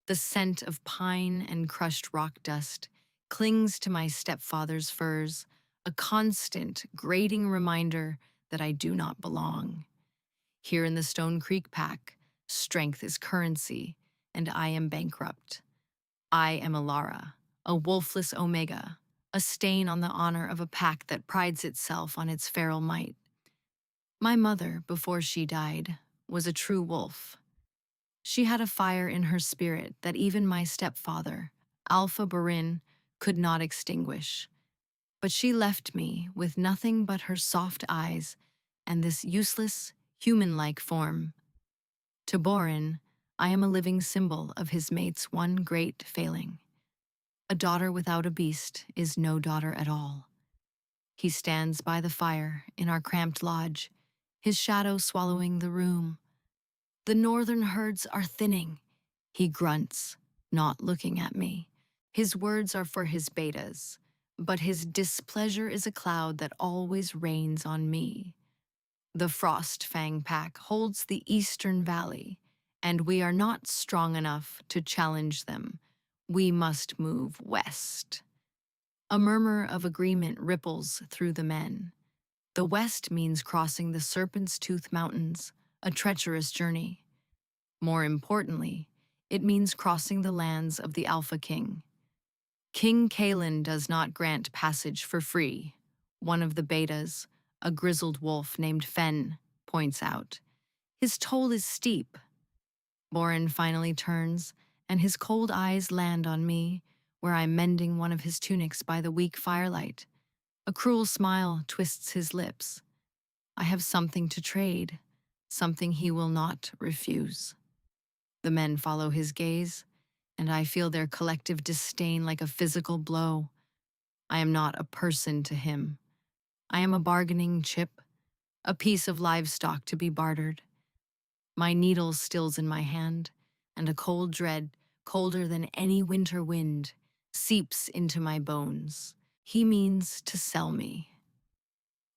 The scent of pine and crushed rock dust clings to my stepfather's furs, a constant, grating reminder that I do not belong. Here in the Stone Creek Pack, strength is currency, and I am bankrupt. I am Alara, a wolfless omega, a stain on the honor of a pack that prides itself on its feral might. My mother, before she died, was a true wolf. She had a fire in her spirit that even my stepfather, Alpha Barin, could not extinguish. But she left me with nothing but her soft eyes and this useless, human-like form. To Borin, I am a living symbol of his mate's one great failing. A daughter without a beast is no daughter at all. He stands by the fire in our cramped lodge, his shadow swallowing the room. The northern herds are thinning. He grunts, not looking at me. His words are for his betas, but his displeasure is a cloud that always rains on me. The Frost Fang Pack holds the Eastern Valley, and we are not strong enough to challenge them. We must move west. A murmur of agreement ripples through the men. The west means crossing the Serpent's Tooth Mountains, a treacherous journey. More importantly, it means crossing the lands of the Alpha King. King Kalen does not grant passage for free, one of the betas, a grizzled wolf named Fen, points out. His toll is steep. Borin finally turns, and his cold eyes land on me, where I'm mending one of his tunics by the weak firelight. A cruel smile twists his lips. I have something to trade, something he will not refuse. The men follow his gaze, and I feel their collective disdain like a physical blow. I am not a person to him. I am a bargaining chip, a piece of livestock to be bartered. My needle stills in my hand, and a cold dread, colder than any winter wind, seeps into my bones. He means to sell me.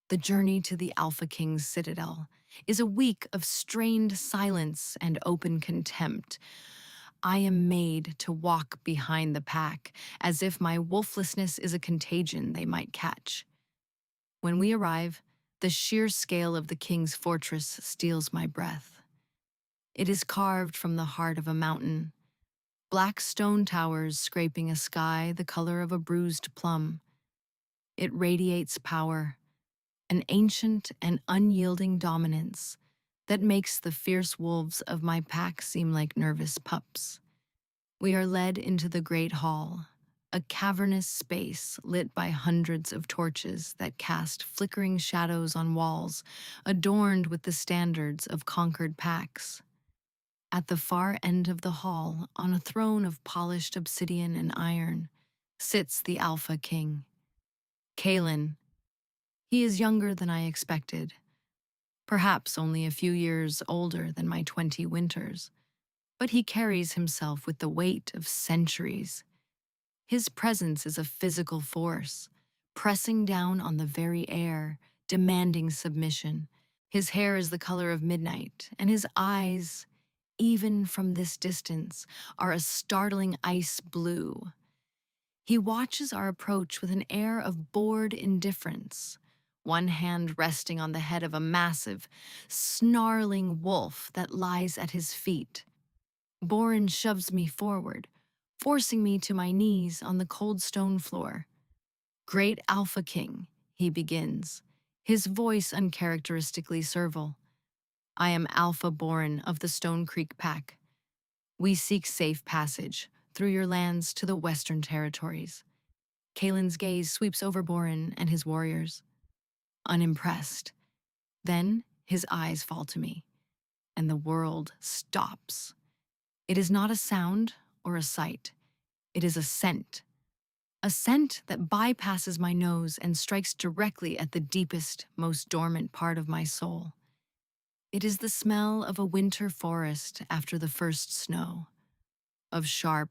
The journey to the Alpha King's citadel is a week of strained silence and open contempt. I am made to walk behind the pack, as if my wolflessness is a contagion they might catch. When we arrive, the sheer scale of the king's fortress steals my breath. It is carved from the heart of a mountain, black stone towers scraping a sky the color of a bruised plum. It radiates power, an ancient and unyielding dominance that makes the fierce wolves of my pack seem like nervous pups. We are led into the great hall, a cavernous space lit by hundreds of torches that cast flickering shadows on walls, adorned with the standards of conquered packs. At the far end of the hall, on a throne of polished obsidian and iron, sits the Alpha King. Kalen. He is younger than I expected, perhaps only a few years older than my 20 winters, but he carries himself with the weight of centuries. His presence is a physical force, pressing down on the very air, demanding submission. His hair is the color of midnight, and his eyes, even from this distance, are a startling ice blue. He watches our approach with an air of bored indifference, one hand resting on the head of a massive, snarling wolf that lies at his feet. Borin shoves me forward, forcing me to my knees on the cold stone floor. Great Alpha King, he begins, his voice uncharacteristically servile. I am Alpha Borin of the Stone Creek Pack. We seek safe passage through your lands to the Western Territories. Kalen's gaze sweeps over Borin and his warriors, unimpressed. Then his eyes fall to me, and the world stops. It is not a sound or a sight. It is a scent that bypasses my nose and strikes directly at the deepest, most dormant part of my soul. It is the smell of a winter forest after the first snow, of sharp,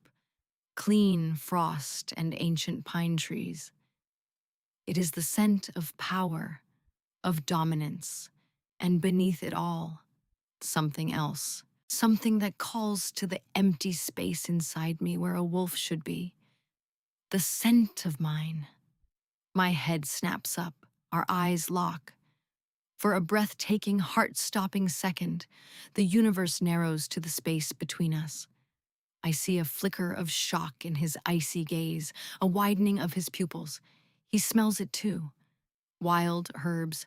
clean frost and ancient pine trees. It is the scent of power, of dominance, and beneath it all, something else. something that calls to the empty space inside me where a wolf should be. The scent of mine. My head snaps up, our eyes lock. For a breathtaking, heart-stopping second, the universe narrows to the space between us. I see a flicker of shock in his icy gaze, a widening of his pupils. He smells it too. Wild herbs,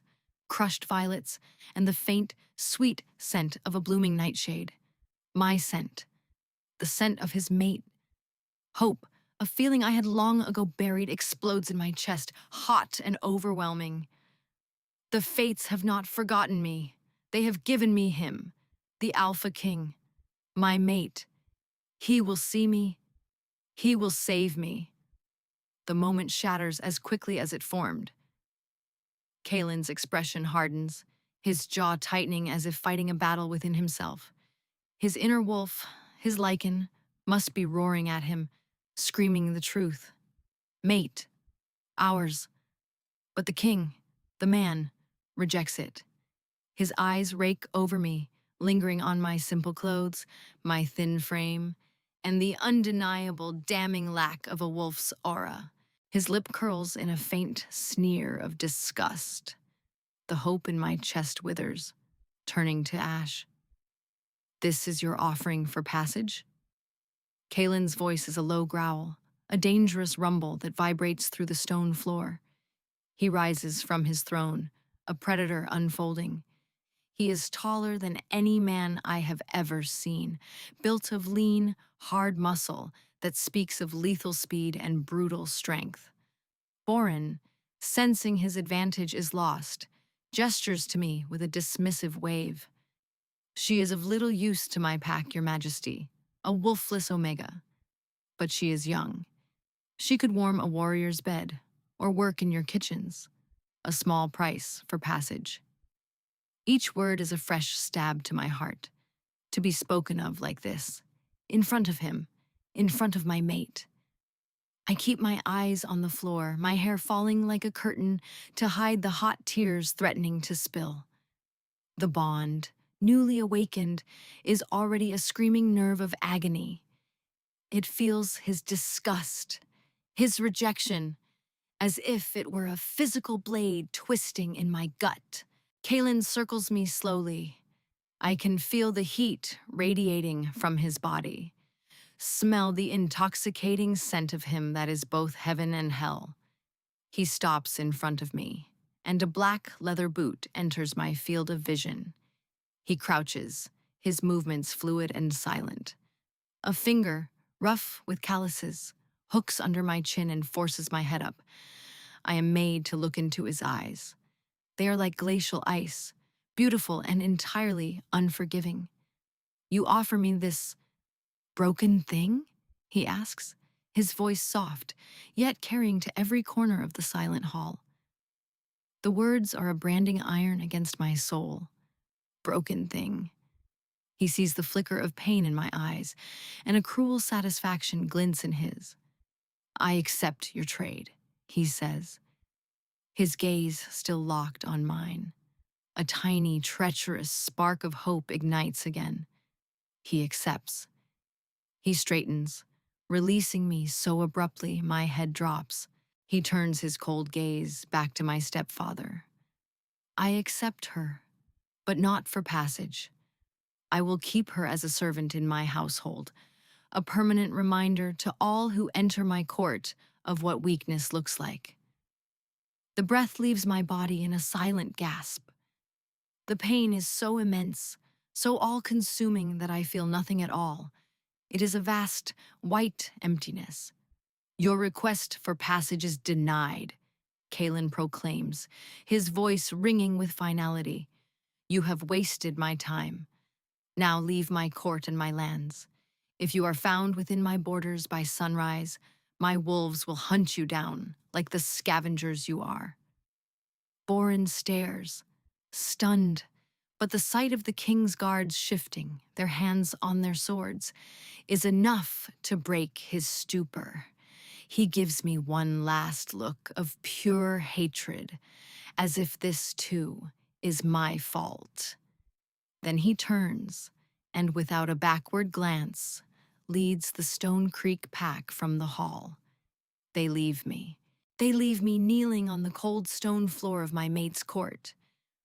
crushed violets, and the faint, sweet scent of a blooming nightshade. My scent, the scent of his mate. Hope, a feeling I had long ago buried, explodes in my chest, hot and overwhelming. The fates have not forgotten me. They have given me him, the Alpha King, my mate. He will see me. He will save me. The moment shatters as quickly as it formed. Kalen's expression hardens, his jaw tightening as if fighting a battle within himself. His inner wolf, his lichen, must be roaring at him, screaming the truth. Mate, ours. But the king, the man, rejects it. His eyes rake over me, lingering on my simple clothes, my thin frame, and the undeniable, damning lack of a wolf's aura. His lip curls in a faint sneer of disgust. The hope in my chest withers, turning to ash. This is your offering for passage? Kalen's voice is a low growl, a dangerous rumble that vibrates through the stone floor. He rises from his throne, a predator unfolding. He is taller than any man I have ever seen, built of lean, hard muscle that speaks of lethal speed and brutal strength. Borin, sensing his advantage is lost, gestures to me with a dismissive wave. She is of little use to my pack, Your Majesty, a wolfless omega. But she is young. She could warm a warrior's bed or work in your kitchens. A small price for passage. Each word is a fresh stab to my heart, to be spoken of like this, in front of him, in front of my mate. I keep my eyes on the floor, my hair falling like a curtain to hide the hot tears threatening to spill. The bond, newly awakened, is already a screaming nerve of agony. It feels his disgust, his rejection, as if it were a physical blade twisting in my gut. Kalen circles me slowly. I can feel the heat radiating from his body. Smell the intoxicating scent of him that is both heaven and hell. He stops in front of me, and a black leather boot enters my field of vision. He crouches, his movements fluid and silent. A finger, rough with calluses, hooks under my chin and forces my head up. I am made to look into his eyes. They are like glacial ice, beautiful and entirely unforgiving. You offer me this broken thing? He asks, his voice soft, yet carrying to every corner of the silent hall. The words are a branding iron against my soul. Broken thing. He sees the flicker of pain in my eyes, and a cruel satisfaction glints in his. I accept your trade, he says, his gaze still locked on mine. A tiny, treacherous spark of hope ignites again. He accepts. He straightens, releasing me so abruptly my head drops. He turns his cold gaze back to my stepfather. I accept her, but not for passage. I will keep her as a servant in my household, a permanent reminder to all who enter my court of what weakness looks like. The breath leaves my body in a silent gasp. The pain is so immense, so all-consuming that I feel nothing at all. It is a vast, white emptiness. Your request for passage is denied, Kalen proclaims, his voice ringing with finality. You have wasted my time. Now leave my court and my lands. If you are found within my borders by sunrise, my wolves will hunt you down like the scavengers you are. Borin stares, stunned, but the sight of the king's guards shifting, their hands on their swords, is enough to break his stupor. He gives me one last look of pure hatred, as if this too is my fault. Then he turns, and without a backward glance, leads the Stone Creek pack from the hall. They leave me. They leave me kneeling on the cold stone floor of my mate's court.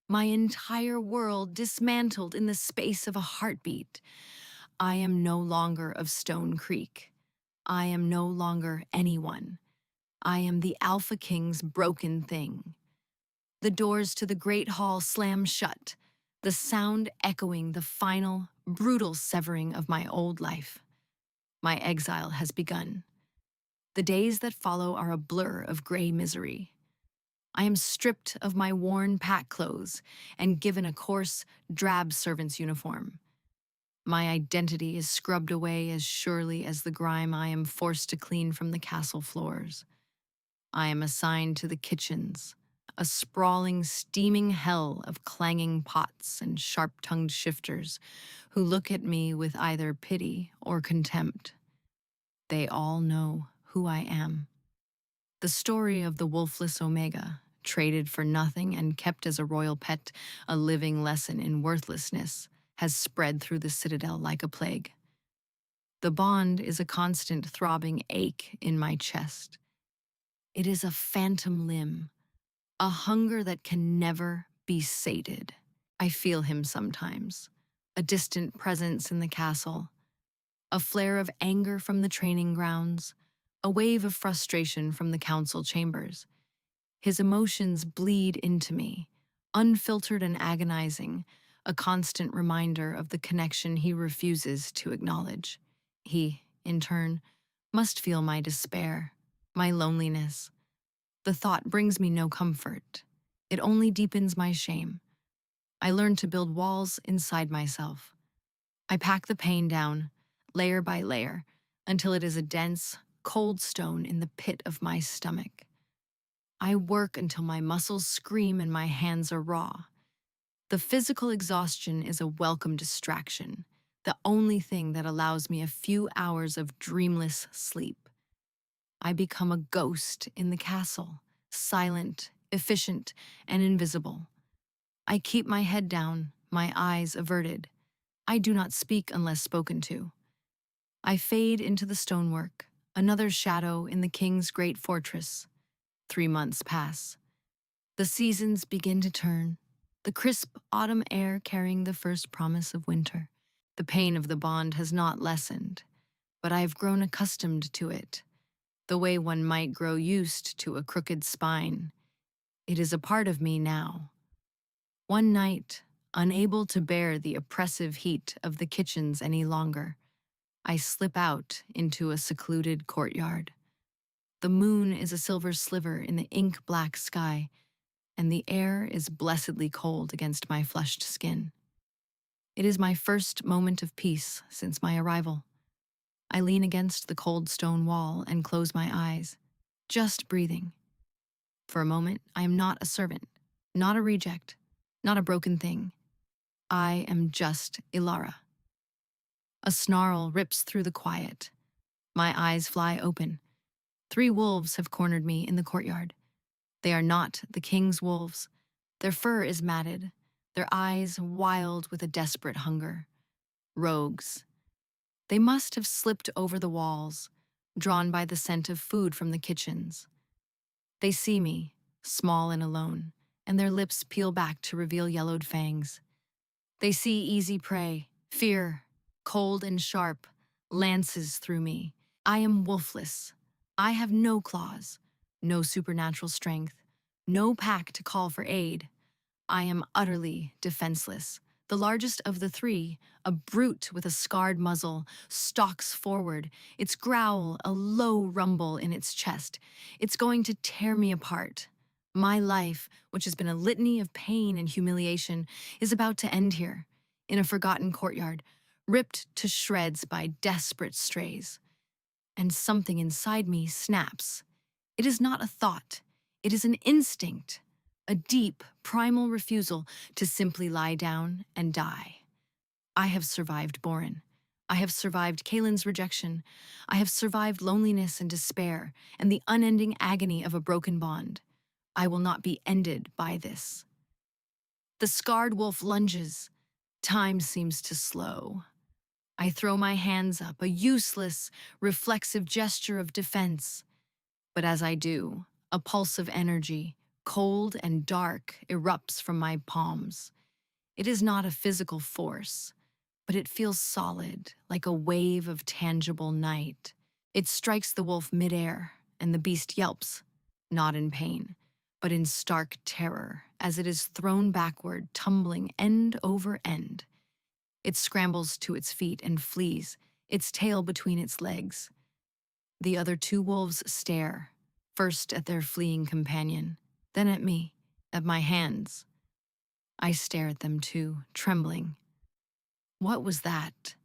My entire world dismantled in the space of a heartbeat. I am no longer of Stone Creek. I am no longer anyone. I am the Alpha King's broken thing. The doors to the great hall slam shut, the sound echoing the final, brutal severing of my old life. My exile has begun. The days that follow are a blur of gray misery. I am stripped of my worn pack clothes and given a coarse, drab servant's uniform. My identity is scrubbed away as surely as the grime I am forced to clean from the castle floors. I am assigned to the kitchens, a sprawling, steaming hell of clanging pots and sharp-tongued shifters who look at me with either pity or contempt. They all know who I am. The story of the wolfless Omega, traded for nothing and kept as a royal pet, a living lesson in worthlessness, has spread through the citadel like a plague. The bond is a constant throbbing ache in my chest. It is a phantom limb, a hunger that can never be sated. I feel him sometimes, a distant presence in the castle, a flare of anger from the training grounds, a wave of frustration from the council chambers. His emotions bleed into me, unfiltered and agonizing, a constant reminder of the connection he refuses to acknowledge. He, in turn, must feel my despair, my loneliness. The thought brings me no comfort. It only deepens my shame. I learn to build walls inside myself. I pack the pain down, layer by layer, until it is a dense, cold stone in the pit of my stomach. I work until my muscles scream and my hands are raw. The physical exhaustion is a welcome distraction, the only thing that allows me a few hours of dreamless sleep. I become a ghost in the castle, silent, efficient, and invisible. I keep my head down, my eyes averted. I do not speak unless spoken to. I fade into the stonework, another shadow in the king's great fortress. 3 months pass. The seasons begin to turn, the crisp autumn air carrying the first promise of winter. The pain of the bond has not lessened, but I have grown accustomed to it, the way one might grow used to a crooked spine. It is a part of me now. One night, unable to bear the oppressive heat of the kitchens any longer, I slip out into a secluded courtyard. The moon is a silver sliver in the ink-black sky, and the air is blessedly cold against my flushed skin. It is my first moment of peace since my arrival. I lean against the cold stone wall and close my eyes, just breathing. For a moment, I am not a servant, not a reject, not a broken thing. I am just Ilara. A snarl rips through the quiet. My eyes fly open. 3 wolves have cornered me in the courtyard. They are not the king's wolves. Their fur is matted, their eyes wild with a desperate hunger. Rogues. They must have slipped over the walls, drawn by the scent of food from the kitchens. They see me, small and alone, and their lips peel back to reveal yellowed fangs. They see easy prey, fear, cold and sharp, lances through me. I am wolfless. I have no claws, no supernatural strength, no pack to call for aid. I am utterly defenseless. The largest of the 3, a brute with a scarred muzzle, stalks forward, its growl a low rumble in its chest. It's going to tear me apart. My life, which has been a litany of pain and humiliation, is about to end here, in a forgotten courtyard, ripped to shreds by desperate strays. And something inside me snaps. It is not a thought. It is an instinct. A deep, primal refusal to simply lie down and die. I have survived Boren. I have survived Kalen's rejection. I have survived loneliness and despair and the unending agony of a broken bond. I will not be ended by this. The scarred wolf lunges. Time seems to slow. I throw my hands up, a useless, reflexive gesture of defense. But as I do, a pulse of energy, cold and dark, erupts from my palms. It is not a physical force, but it feels solid, like a wave of tangible night. It strikes the wolf midair, and the beast yelps, not in pain, but in stark terror, as it is thrown backward, tumbling end over end. It scrambles to its feet and flees, its tail between its legs. The other two wolves stare, first at their fleeing companion, then at me, at my hands. I stare at them too, trembling. What was that?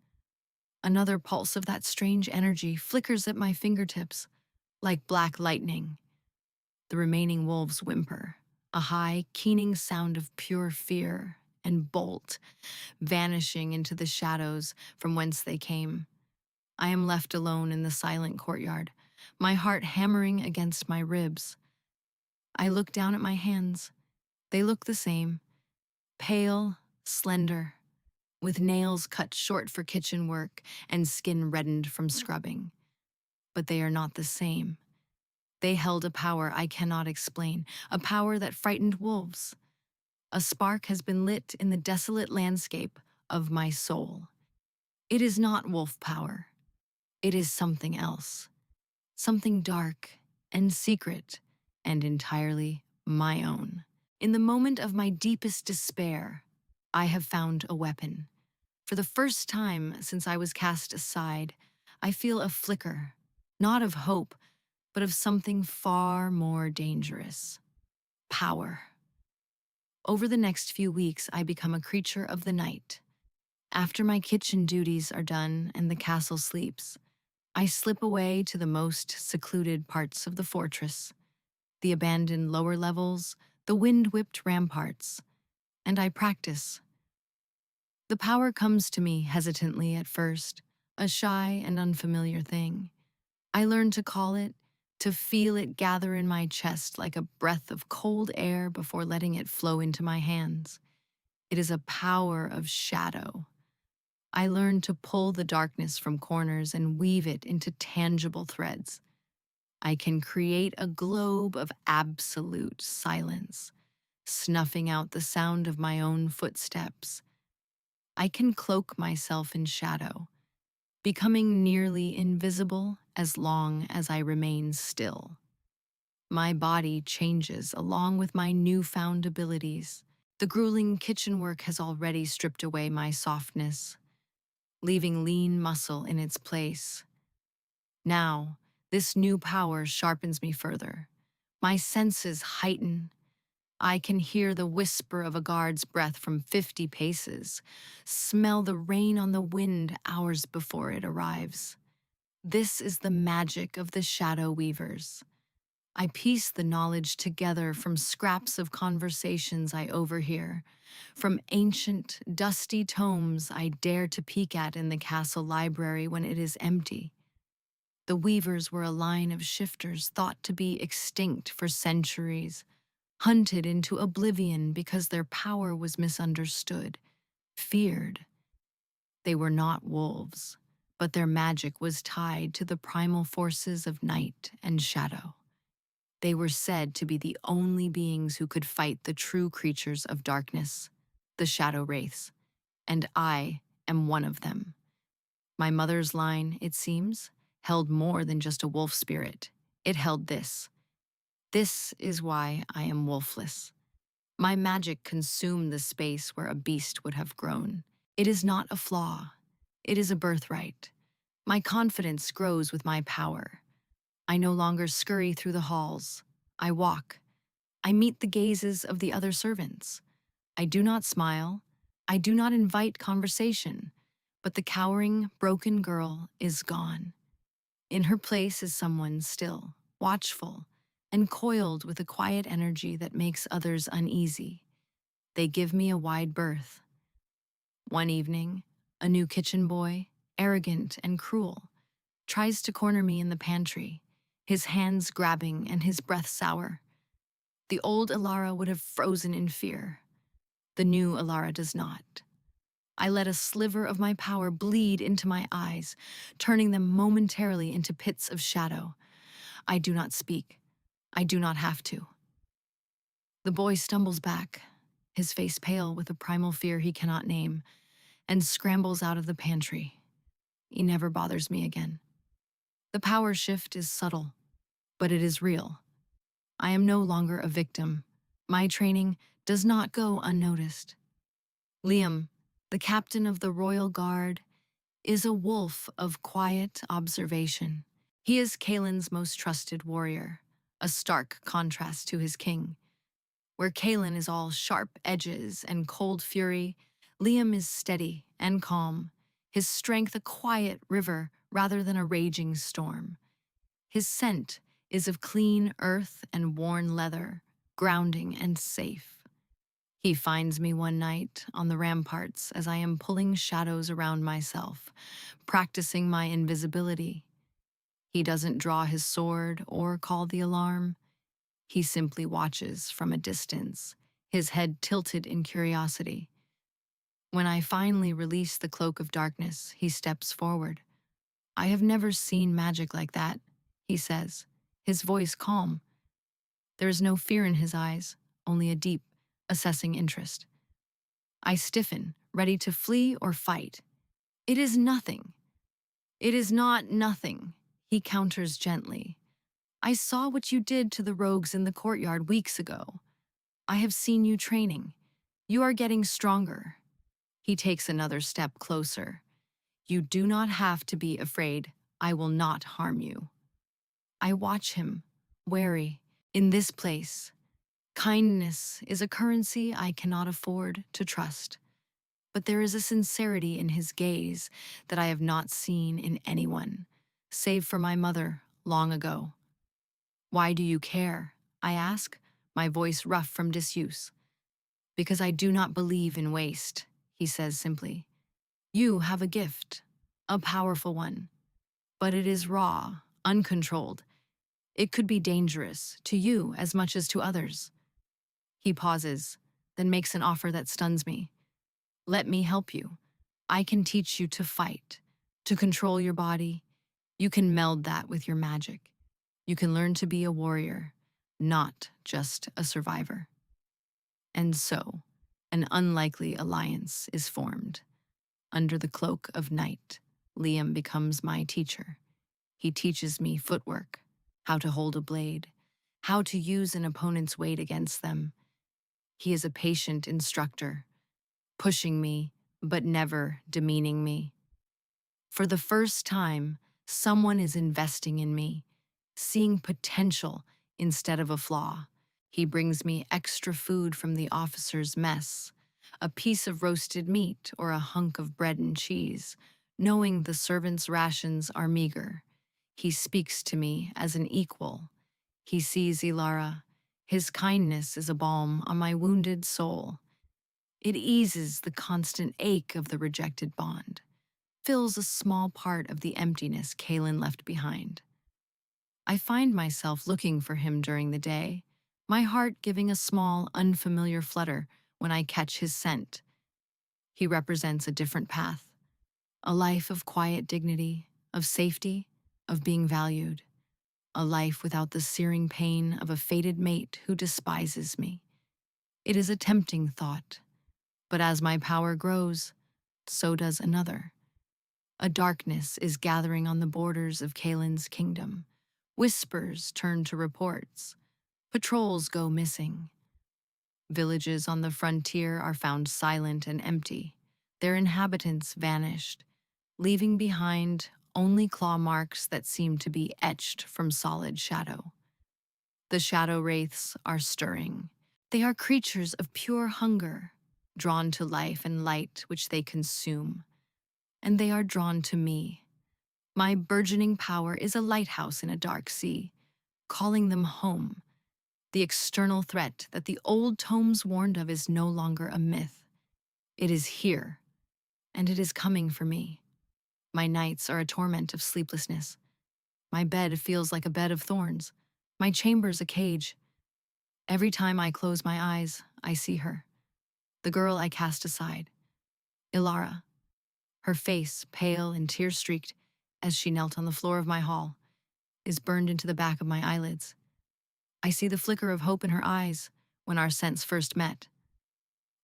Another pulse of that strange energy flickers at my fingertips, like black lightning. The remaining wolves whimper, a high, keening sound of pure fear, and bolt, vanishing into the shadows from whence they came. I am left alone in the silent courtyard, my heart hammering against my ribs. I look down at my hands. They look the same, pale, slender, with nails cut short for kitchen work and skin reddened from scrubbing. But they are not the same. They held a power I cannot explain, a power that frightened wolves. A spark has been lit in the desolate landscape of my soul. It is not wolf power. It is something else. Something dark and secret and entirely my own. In the moment of my deepest despair, I have found a weapon. For the first time since I was cast aside, I feel a flicker, not of hope, but of something far more dangerous. Power. Over the next few weeks, I become a creature of the night. After my kitchen duties are done and the castle sleeps, I slip away to the most secluded parts of the fortress, the abandoned lower levels, the wind-whipped ramparts, and I practice. The power comes to me hesitantly at first, a shy and unfamiliar thing. I learn to call it, to feel it gather in my chest like a breath of cold air before letting it flow into my hands. It is a power of shadow. I learn to pull the darkness from corners and weave it into tangible threads. I can create a globe of absolute silence, snuffing out the sound of my own footsteps. I can cloak myself in shadow, becoming nearly invisible as long as I remain still. My body changes along with my newfound abilities. The grueling kitchen work has already stripped away my softness, leaving lean muscle in its place. Now, this new power sharpens me further. My senses heighten. I can hear the whisper of a guard's breath from 50 paces, smell the rain on the wind hours before it arrives. This is the magic of the shadow weavers. I piece the knowledge together from scraps of conversations I overhear, from ancient, dusty tomes I dare to peek at in the castle library when it is empty. The weavers were a line of shifters thought to be extinct for centuries, hunted into oblivion because their power was misunderstood, feared. They were not wolves, but their magic was tied to the primal forces of night and shadow. They were said to be the only beings who could fight the true creatures of darkness, the shadow wraiths, and I am one of them. My mother's line, it seems, held more than just a wolf spirit. It held this. This is why I am wolfless. My magic consumed the space where a beast would have grown. It is not a flaw. It is a birthright. My confidence grows with my power. I no longer scurry through the halls. I walk. I meet the gazes of the other servants. I do not smile. I do not invite conversation. But the cowering, broken girl is gone. In her place is someone still, watchful, and coiled with a quiet energy that makes others uneasy. They give me a wide berth. One evening, a new kitchen boy, arrogant and cruel, tries to corner me in the pantry, his hands grabbing and his breath sour. The old Alara would have frozen in fear. The new Alara does not. I let a sliver of my power bleed into my eyes, turning them momentarily into pits of shadow. I do not speak. I do not have to. The boy stumbles back, his face pale with a primal fear he cannot name, and scrambles out of the pantry. He never bothers me again. The power shift is subtle, but it is real. I am no longer a victim. My training does not go unnoticed. Liam, the captain of the Royal Guard, is a wolf of quiet observation. He is Kalen's most trusted warrior, a stark contrast to his king. Where Kalen is all sharp edges and cold fury, Liam is steady and calm, his strength a quiet river rather than a raging storm. His scent is of clean earth and worn leather, grounding and safe. He finds me one night on the ramparts as I am pulling shadows around myself, practicing my invisibility. He doesn't draw his sword or call the alarm. He simply watches from a distance, his head tilted in curiosity. When I finally release the cloak of darkness, he steps forward. "I have never seen magic like that," he says, his voice calm. There is no fear in his eyes, only a deep, assessing interest. I stiffen, ready to flee or fight. "It is nothing. It is not nothing," he counters gently. "I saw what you did to the rogues in the courtyard weeks ago. I have seen you training. You are getting stronger." He takes another step closer. "You do not have to be afraid. I will not harm you." I watch him, wary. In this place, kindness is a currency I cannot afford to trust. But there is a sincerity in his gaze that I have not seen in anyone, save for my mother long ago. "Why do you care?" I ask, my voice rough from disuse. "Because I do not believe in waste," he says simply. "You have a gift, a powerful one, but it is raw, uncontrolled. It could be dangerous, to you as much as to others." He pauses, then makes an offer that stuns me. "Let me help you. I can teach you to fight, to control your body. You can meld that with your magic. You can learn to be a warrior, not just a survivor." And so, an unlikely alliance is formed. Under the cloak of night, Liam becomes my teacher. He teaches me footwork, how to hold a blade, how to use an opponent's weight against them. He is a patient instructor, pushing me, but never demeaning me. For the first time, someone is investing in me, seeing potential instead of a flaw. He brings me extra food from the officer's mess, a piece of roasted meat or a hunk of bread and cheese, knowing the servants' rations are meager. He speaks to me as an equal. He sees Ilara. His kindness is a balm on my wounded soul. It eases the constant ache of the rejected bond, fills a small part of the emptiness Kalen left behind. I find myself looking for him during the day, my heart giving a small, unfamiliar flutter when I catch his scent. He represents a different path, a life of quiet dignity, of safety, of being valued, a life without the searing pain of a fated mate who despises me. It is a tempting thought, but as my power grows, so does another. A darkness is gathering on the borders of Kalen's kingdom. Whispers turn to reports. Patrols go missing. Villages on the frontier are found silent and empty, their inhabitants vanished, leaving behind only claw marks that seem to be etched from solid shadow. The shadow wraiths are stirring. They are creatures of pure hunger, drawn to life and light which they consume. And they are drawn to me. My burgeoning power is a lighthouse in a dark sea, calling them home. The external threat that the old tomes warned of is no longer a myth. It is here, and it is coming for me. My nights are a torment of sleeplessness. My bed feels like a bed of thorns. My chamber's a cage. Every time I close my eyes, I see her, the girl I cast aside. Ilara, her face pale and tear-streaked as she knelt on the floor of my hall, is burned into the back of my eyelids. I see the flicker of hope in her eyes when our scents first met,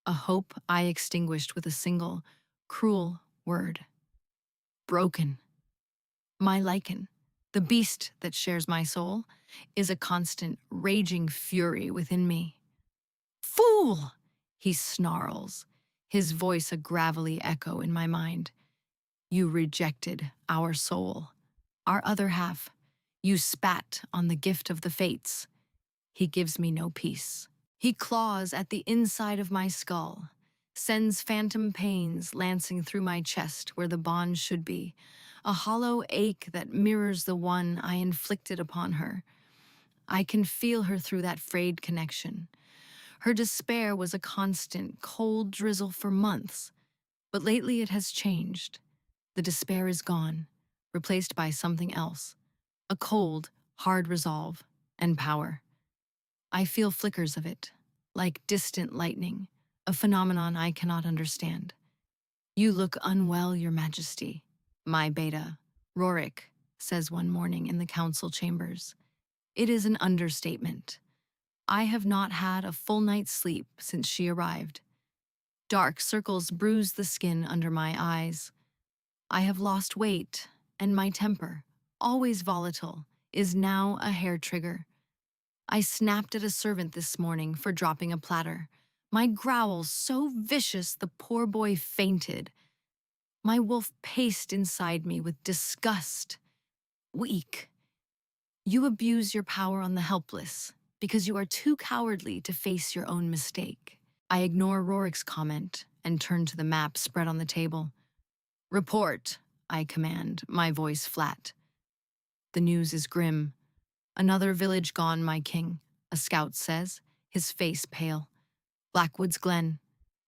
a hope I extinguished with a single, cruel word. Broken. My lichen, the beast that shares my soul, is a constant, raging fury within me. Fool! He snarls, his voice a gravelly echo in my mind. You rejected our soul, our other half. You spat on the gift of the fates. He gives me no peace. He claws at the inside of my skull, sends phantom pains lancing through my chest where the bond should be, a hollow ache that mirrors the one I inflicted upon her. I can feel her through that frayed connection. Her despair was a constant, cold drizzle for months, but lately it has changed. The despair is gone, replaced by something else, a cold, hard resolve and power. I feel flickers of it, like distant lightning, a phenomenon I cannot understand. You look unwell, Your Majesty. My beta, Rorik, says one morning in the council chambers. It is an understatement. I have not had a full night's sleep since she arrived. Dark circles bruise the skin under my eyes. I have lost weight, and my temper, always volatile, is now a hair trigger. I snapped at a servant this morning for dropping a platter. My growl so vicious the poor boy fainted. My wolf paced inside me with disgust. Weak. You abuse your power on the helpless because you are too cowardly to face your own mistake. I ignore Rorik's comment and turn to the map spread on the table. Report, I command, my voice flat. The news is grim. Another village gone, my king, a scout says, his face pale. Blackwood's Glen,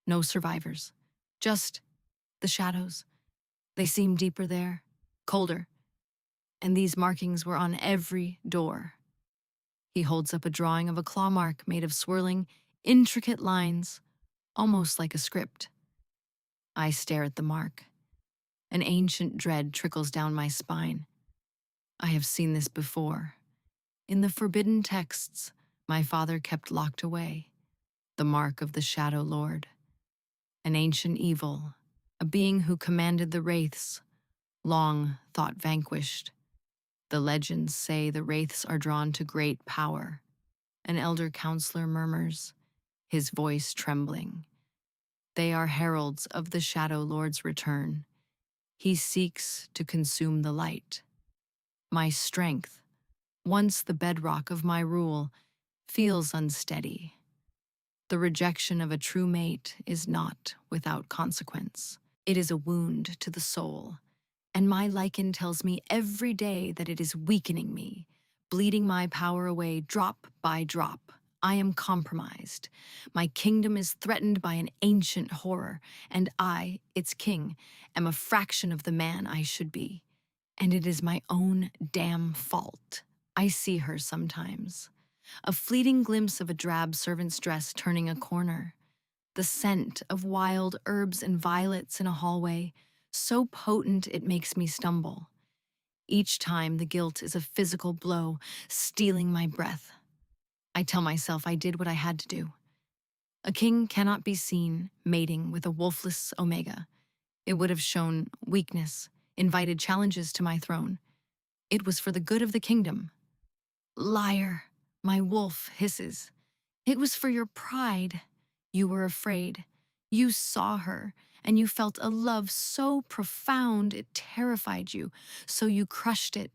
no survivors. Just the shadows. They seem deeper there, colder. And these markings were on every door. He holds up a drawing of a claw mark made of swirling, intricate lines, almost like a script. I stare at the mark. An ancient dread trickles down my spine. I have seen this before. In the forbidden texts my father kept locked away, the mark of the Shadow Lord. An ancient evil, a being who commanded the wraiths, long thought vanquished. The legends say the wraiths are drawn to great power. An elder counselor murmurs, his voice trembling. They are heralds of the Shadow Lord's return. He seeks to consume the light. My strength, once the bedrock of my rule, feels unsteady. The rejection of a true mate is not without consequence. It is a wound to the soul, and my lichen tells me every day that it is weakening me, bleeding my power away drop by drop. I am compromised. My kingdom is threatened by an ancient horror, and I, its king, am a fraction of the man I should be. And it is my own damn fault. I see her sometimes. A fleeting glimpse of a drab servant's dress turning a corner. The scent of wild herbs and violets in a hallway, so potent it makes me stumble. Each time the guilt is a physical blow, stealing my breath. I tell myself I did what I had to do. A king cannot be seen mating with a wolfless omega. It would have shown weakness, invited challenges to my throne. It was for the good of the kingdom. Liar, my wolf hisses. It was for your pride. You were afraid. You saw her, and you felt a love so profound it terrified you, so you crushed it.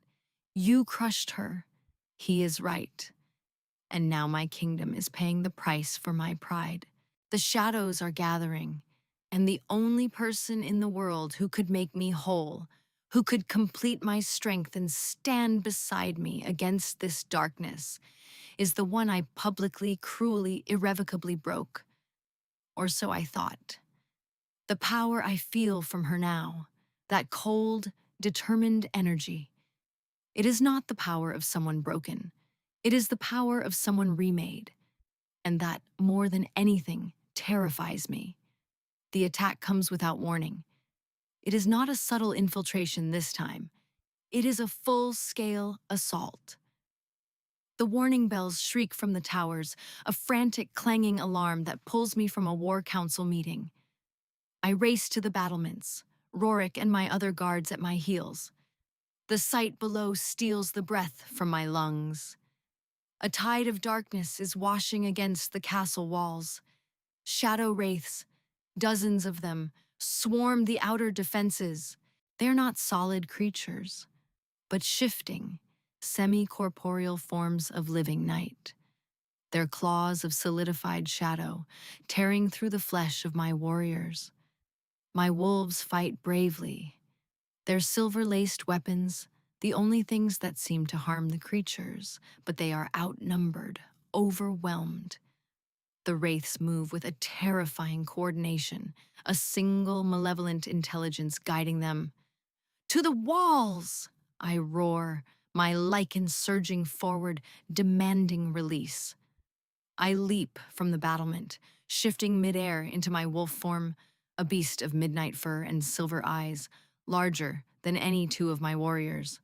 You crushed her. He is right. And now my kingdom is paying the price for my pride. The shadows are gathering, and the only person in the world who could make me whole, who could complete my strength and stand beside me against this darkness, is the one I publicly, cruelly, irrevocably broke. Or so I thought. The power I feel from her now, that cold, determined energy, it is not the power of someone broken. It is the power of someone remade. And that, more than anything, terrifies me. The attack comes without warning. It is not a subtle infiltration this time. It is a full-scale assault. The warning bells shriek from the towers, a frantic clanging alarm that pulls me from a war council meeting. I race to the battlements, Rorik and my other guards at my heels. The sight below steals the breath from my lungs. A tide of darkness is washing against the castle walls. Shadow wraiths, dozens of them, swarm the outer defenses. They're not solid creatures, but shifting, semi-corporeal forms of living night. Their claws of solidified shadow, tearing through the flesh of my warriors. My wolves fight bravely, their silver-laced weapons, the only things that seem to harm the creatures, but they are outnumbered, overwhelmed. The wraiths move with a terrifying coordination, a single malevolent intelligence guiding them. To the walls! I roar, my lichen surging forward, demanding release. I leap from the battlement, shifting midair into my wolf form, a beast of midnight fur and silver eyes, larger than any two of my warriors.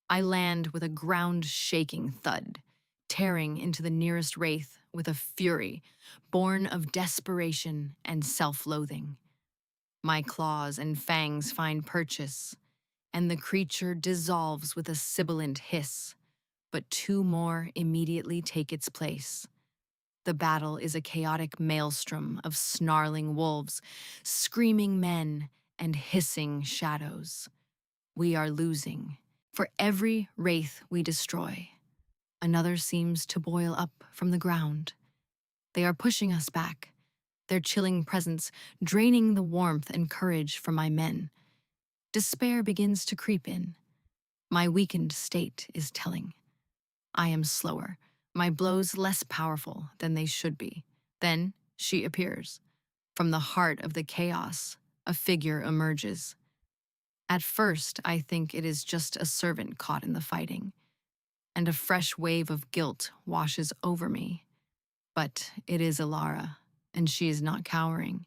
I land with a ground-shaking thud, tearing into the nearest wraith with a fury born of desperation and self-loathing. My claws and fangs find purchase, and the creature dissolves with a sibilant hiss, but two more immediately take its place. The battle is a chaotic maelstrom of snarling wolves, screaming men, and hissing shadows. We are losing. For every wraith we destroy, another seems to boil up from the ground. They are pushing us back, their chilling presence draining the warmth and courage from my men. Despair begins to creep in. My weakened state is telling. I am slower, my blows less powerful than they should be. Then she appears. From the heart of the chaos, a figure emerges. At first, I think it is just a servant caught in the fighting, and a fresh wave of guilt washes over me. But it is Alara, and she is not cowering.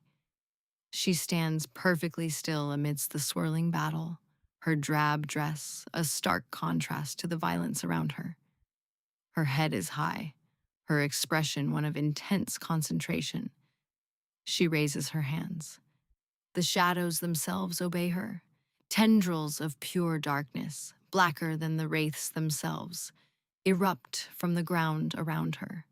She stands perfectly still amidst the swirling battle, her drab dress a stark contrast to the violence around her. Her head is high, her expression one of intense concentration. She raises her hands. The shadows themselves obey her, tendrils of pure darkness, blacker than the wraiths themselves, erupt from the ground around her.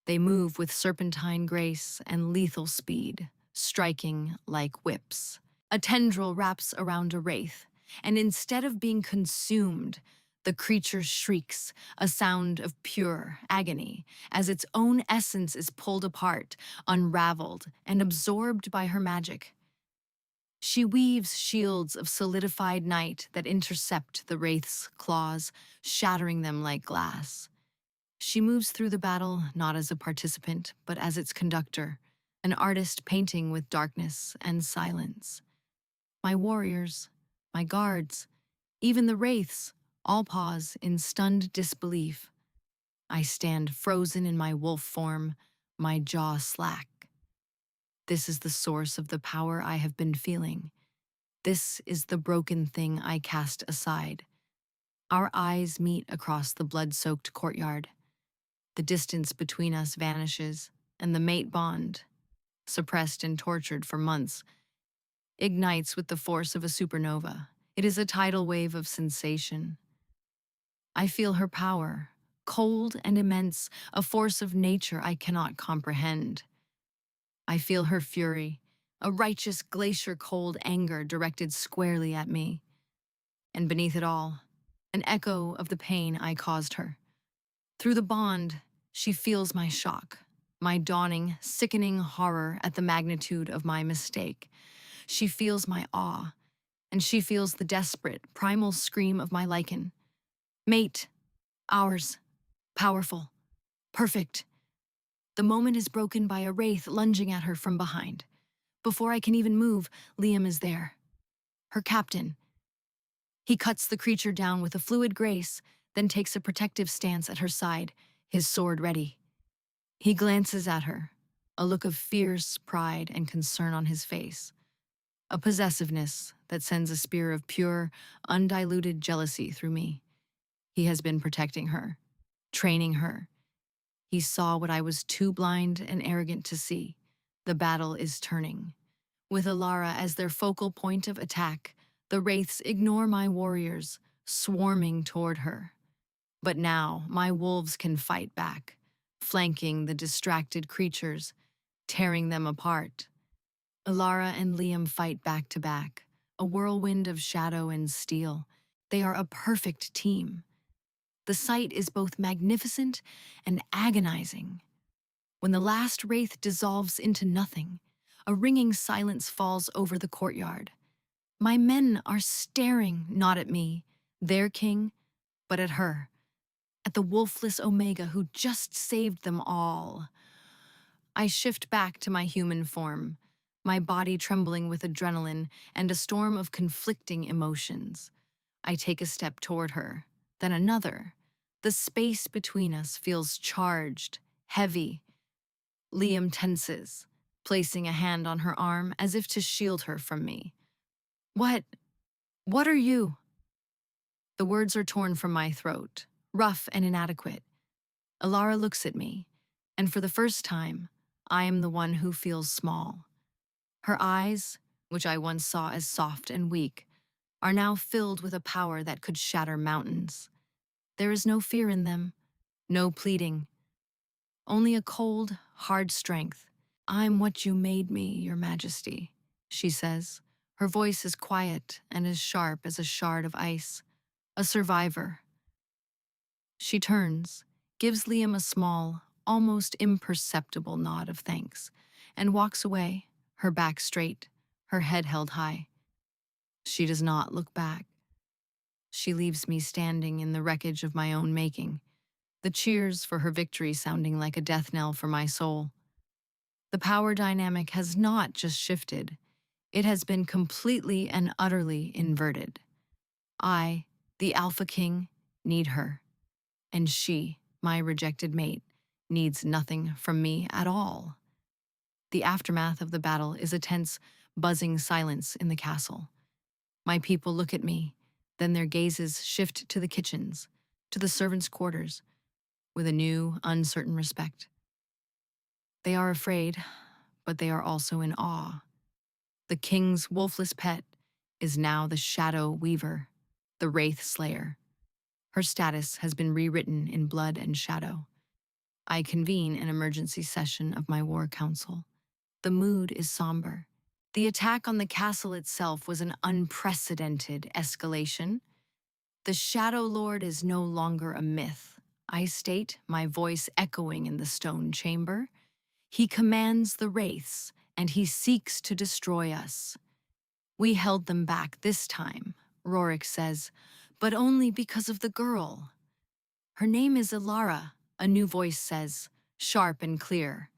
They move with serpentine grace and lethal speed, striking like whips. A tendril wraps around a wraith, and instead of being consumed, the creature shrieks, a sound of pure agony, as its own essence is pulled apart, unraveled, and absorbed by her magic. She weaves shields of solidified night that intercept the wraith's claws, shattering them like glass. She moves through the battle not as a participant, but as its conductor, an artist painting with darkness and silence. My warriors, my guards, even the wraiths, all pause in stunned disbelief. I stand frozen in my wolf form, my jaw slack. This is the source of the power I have been feeling. This is the broken thing I cast aside. Our eyes meet across the blood-soaked courtyard. The distance between us vanishes, and the mate bond, suppressed and tortured for months, ignites with the force of a supernova. It is a tidal wave of sensation. I feel her power, cold and immense, a force of nature I cannot comprehend. I feel her fury, a righteous glacier-cold anger directed squarely at me. And beneath it all, an echo of the pain I caused her. Through the bond, she feels my shock, my dawning, sickening horror at the magnitude of my mistake. She feels my awe, and she feels the desperate, primal scream of my lichen. Mate, ours, powerful, perfect. The moment is broken by a wraith lunging at her from behind. Before I can even move, Liam is there. Her captain. He cuts the creature down with a fluid grace, then takes a protective stance at her side, his sword ready. He glances at her, a look of fierce pride and concern on his face, a possessiveness that sends a spear of pure, undiluted jealousy through me. He has been protecting her, training her. He saw what I was too blind and arrogant to see. The battle is turning. With Alara as their focal point of attack, the wraiths ignore my warriors, swarming toward her. But now my wolves can fight back, flanking the distracted creatures, tearing them apart. Alara and Liam fight back to back, a whirlwind of shadow and steel. They are a perfect team. The sight is both magnificent and agonizing. When the last wraith dissolves into nothing, a ringing silence falls over the courtyard. My men are staring not at me, their king, but at her, at the wolfless Omega who just saved them all. I shift back to my human form, my body trembling with adrenaline and a storm of conflicting emotions. I take a step toward her, then another. The space between us feels charged, heavy. Liam tenses, placing a hand on her arm as if to shield her from me. What? What are you? The words are torn from my throat, rough and inadequate. Alara looks at me, and for the first time, I am the one who feels small. Her eyes, which I once saw as soft and weak, are now filled with a power that could shatter mountains. There is no fear in them, no pleading, only a cold, hard strength. I'm what you made me, Your Majesty, she says. Her voice is quiet and as sharp as a shard of ice. A survivor. She turns, gives Liam a small, almost imperceptible nod of thanks, and walks away, her back straight, her head held high. She does not look back. She leaves me standing in the wreckage of my own making, the cheers for her victory sounding like a death knell for my soul. The power dynamic has not just shifted, it has been completely and utterly inverted. I, the Alpha King, need her, and she, my rejected mate, needs nothing from me at all. The aftermath of the battle is a tense, buzzing silence in the castle. My people look at me, then their gazes shift to the kitchens, to the servants' quarters, with a new, uncertain respect. They are afraid, but they are also in awe. The king's wolfless pet is now the Shadow Weaver, the Wraith Slayer. Her status has been rewritten in blood and shadow. I convene an emergency session of my war council. The mood is somber. The attack on the castle itself was an unprecedented escalation. The Shadow Lord is no longer a myth, I state, my voice echoing in the stone chamber. He commands the wraiths, and he seeks to destroy us. We held them back this time, Rorik says, but only because of the girl. Her name is Alara, a new voice says, sharp and clear.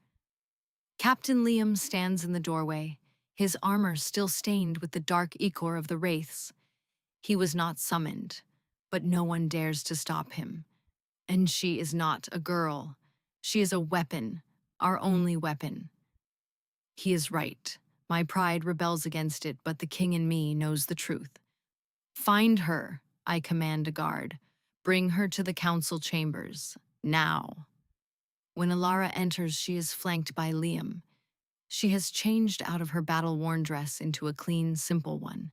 Captain Liam stands in the doorway, his armor still stained with the dark ichor of the wraiths. He was not summoned, but no one dares to stop him. And she is not a girl. She is a weapon, our only weapon. He is right. My pride rebels against it, but the king in me knows the truth. Find her, I command a guard. Bring her to the council chambers, now. When Alara enters, she is flanked by Liam. She has changed out of her battle-worn dress into a clean, simple one.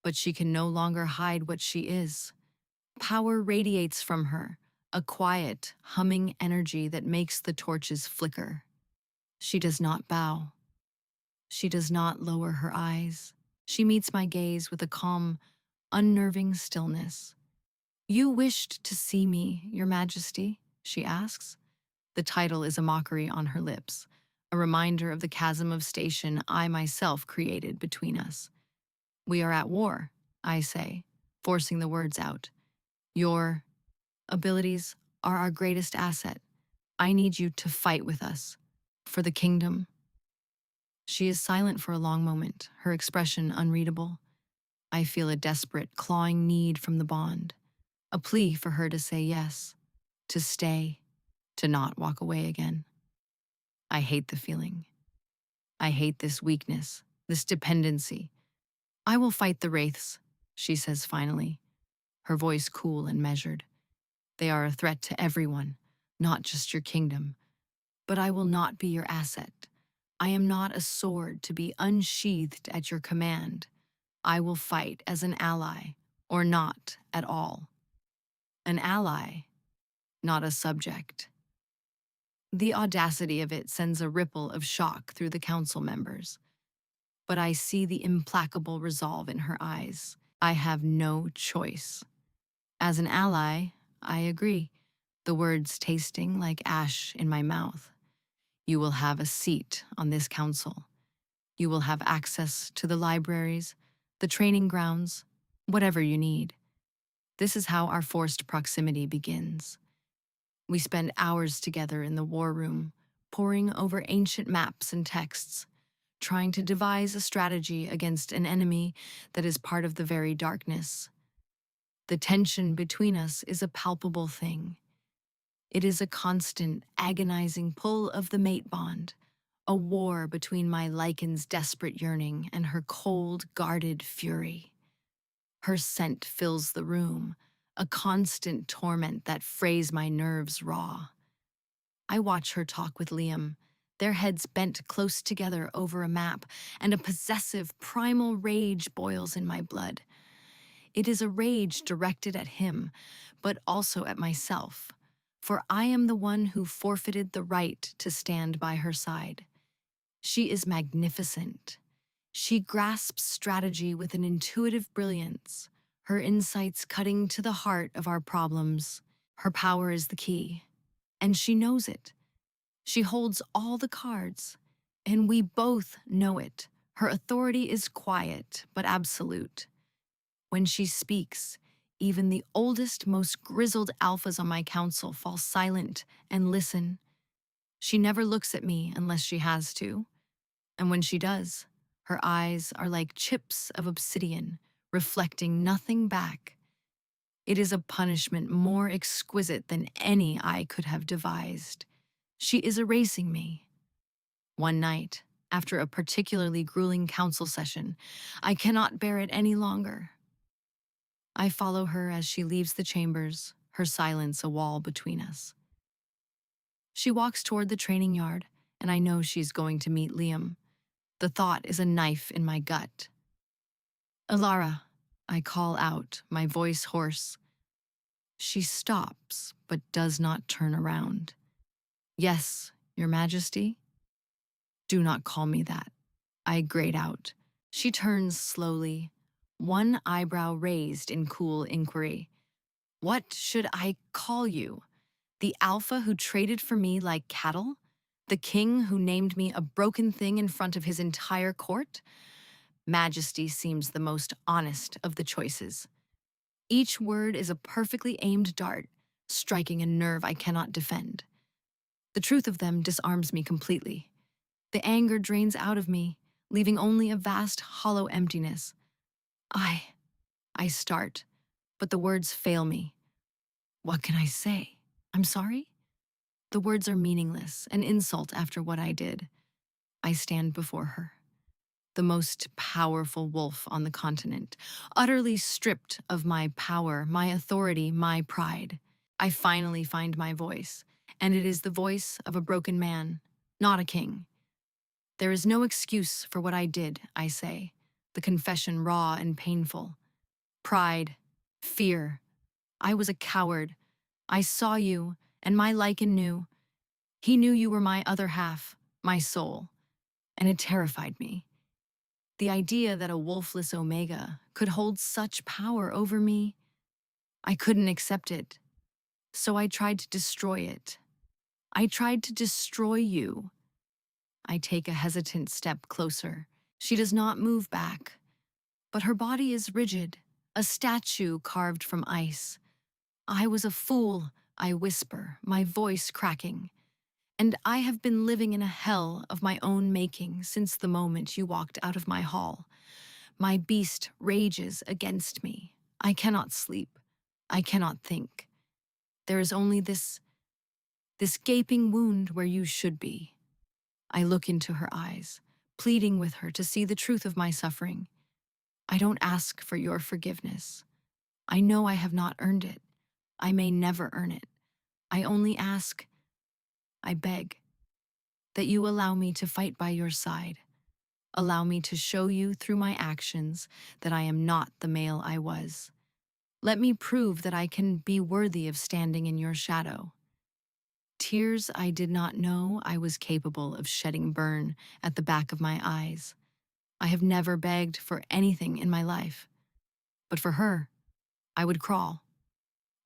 But she can no longer hide what she is. Power radiates from her, a quiet, humming energy that makes the torches flicker. She does not bow. She does not lower her eyes. She meets my gaze with a calm, unnerving stillness. You wished to see me, Your Majesty, she asks. The title is a mockery on her lips, a reminder of the chasm of station I myself created between us. We are at war, I say, forcing the words out. Your abilities are our greatest asset. I need you to fight with us. For the kingdom. She is silent for a long moment, her expression unreadable. I feel a desperate, clawing need from the bond, a plea for her to say yes, to stay, to not walk away again. I hate the feeling. I hate this weakness, this dependency. I will fight the wraiths, she says finally, her voice cool and measured. They are a threat to everyone, not just your kingdom. But I will not be your asset. I am not a sword to be unsheathed at your command. I will fight as an ally, or not at all. An ally, not a subject. The audacity of it sends a ripple of shock through the council members. But I see the implacable resolve in her eyes. I have no choice. As an ally, I agree, the words tasting like ash in my mouth. You will have a seat on this council. You will have access to the libraries, the training grounds, whatever you need. This is how our forced proximity begins. We spend hours together in the war room, poring over ancient maps and texts, trying to devise a strategy against an enemy that is part of the very darkness. The tension between us is a palpable thing. It is a constant, agonizing pull of the mate bond, a war between my Lycan's desperate yearning and her cold, guarded fury. Her scent fills the room, a constant torment that frays my nerves raw. I watch her talk with Liam, their heads bent close together over a map, and a possessive, primal rage boils in my blood. It is a rage directed at him, but also at myself, for I am the one who forfeited the right to stand by her side. She is magnificent. She grasps strategy with an intuitive brilliance, her insights cutting to the heart of our problems. Her power is the key, and she knows it. She holds all the cards, and we both know it. Her authority is quiet, but absolute. When she speaks, even the oldest, most grizzled alphas on my council fall silent and listen. She never looks at me unless she has to, and when she does, her eyes are like chips of obsidian, reflecting nothing back. It is a punishment more exquisite than any I could have devised. She is erasing me. One night, after a particularly grueling council session, I cannot bear it any longer. I follow her as she leaves the chambers, her silence a wall between us. She walks toward the training yard, and I know she's going to meet Liam. The thought is a knife in my gut. Alara, I call out, my voice hoarse. She stops, but does not turn around. Yes, Your Majesty? Do not call me that. I grate out. She turns slowly, one eyebrow raised in cool inquiry. What should I call you? The alpha who traded for me like cattle? The king who named me a broken thing in front of his entire court? Majesty seems the most honest of the choices. Each word is a perfectly aimed dart, striking a nerve I cannot defend. The truth of them disarms me completely. The anger drains out of me, leaving only a vast, hollow emptiness. I start, but the words fail me. What can I say? I'm sorry? The words are meaningless, an insult after what I did. I stand before her, the most powerful wolf on the continent, utterly stripped of my power, my authority, my pride. I finally find my voice, and it is the voice of a broken man, not a king. There is no excuse for what I did, I say, the confession raw and painful. Pride, fear. I was a coward. I saw you, and my Lycan knew. He knew you were my other half, my soul, and it terrified me. The idea that a wolfless Omega could hold such power over me, I couldn't accept it. So I tried to destroy it. I tried to destroy you. I take a hesitant step closer. She does not move back, but her body is rigid, a statue carved from ice. I was a fool, I whisper, my voice cracking. And I have been living in a hell of my own making since the moment you walked out of my hall. My beast rages against me. I cannot sleep. I cannot think. There is only this gaping wound where you should be. I look into her eyes, pleading with her to see the truth of my suffering. I don't ask for your forgiveness. I know I have not earned it. I may never earn it. I only ask, I beg, that you allow me to fight by your side. Allow me to show you through my actions that I am not the male I was. Let me prove that I can be worthy of standing in your shadow. Tears I did not know I was capable of shedding burn at the back of my eyes. I have never begged for anything in my life. But for her, I would crawl.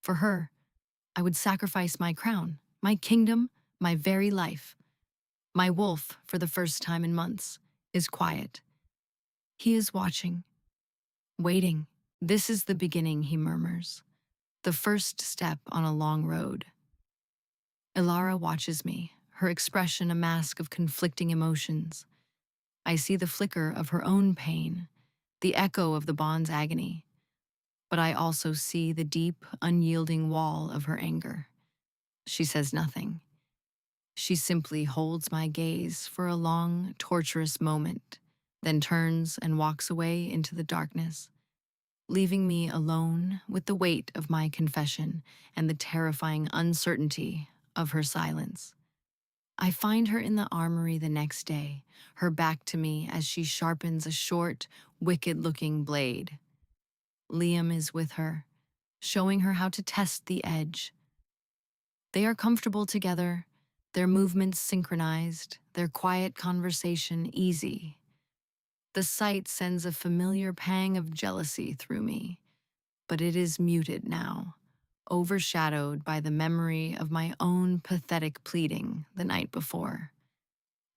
For her, I would sacrifice my crown, my kingdom, my very life. My wolf, for the first time in months, is quiet. He is watching, waiting. This is the beginning, he murmurs. The first step on a long road. Ilara watches me, her expression a mask of conflicting emotions. I see the flicker of her own pain, the echo of the bond's agony, but I also see the deep, unyielding wall of her anger. She says nothing. She simply holds my gaze for a long, torturous moment, then turns and walks away into the darkness, leaving me alone with the weight of my confession and the terrifying uncertainty of her silence. I find her in the armory the next day, her back to me as she sharpens a short, wicked-looking blade. Liam is with her, showing her how to test the edge. They are comfortable together, their movements synchronized, their quiet conversation easy. The sight sends a familiar pang of jealousy through me, but it is muted now, overshadowed by the memory of my own pathetic pleading the night before.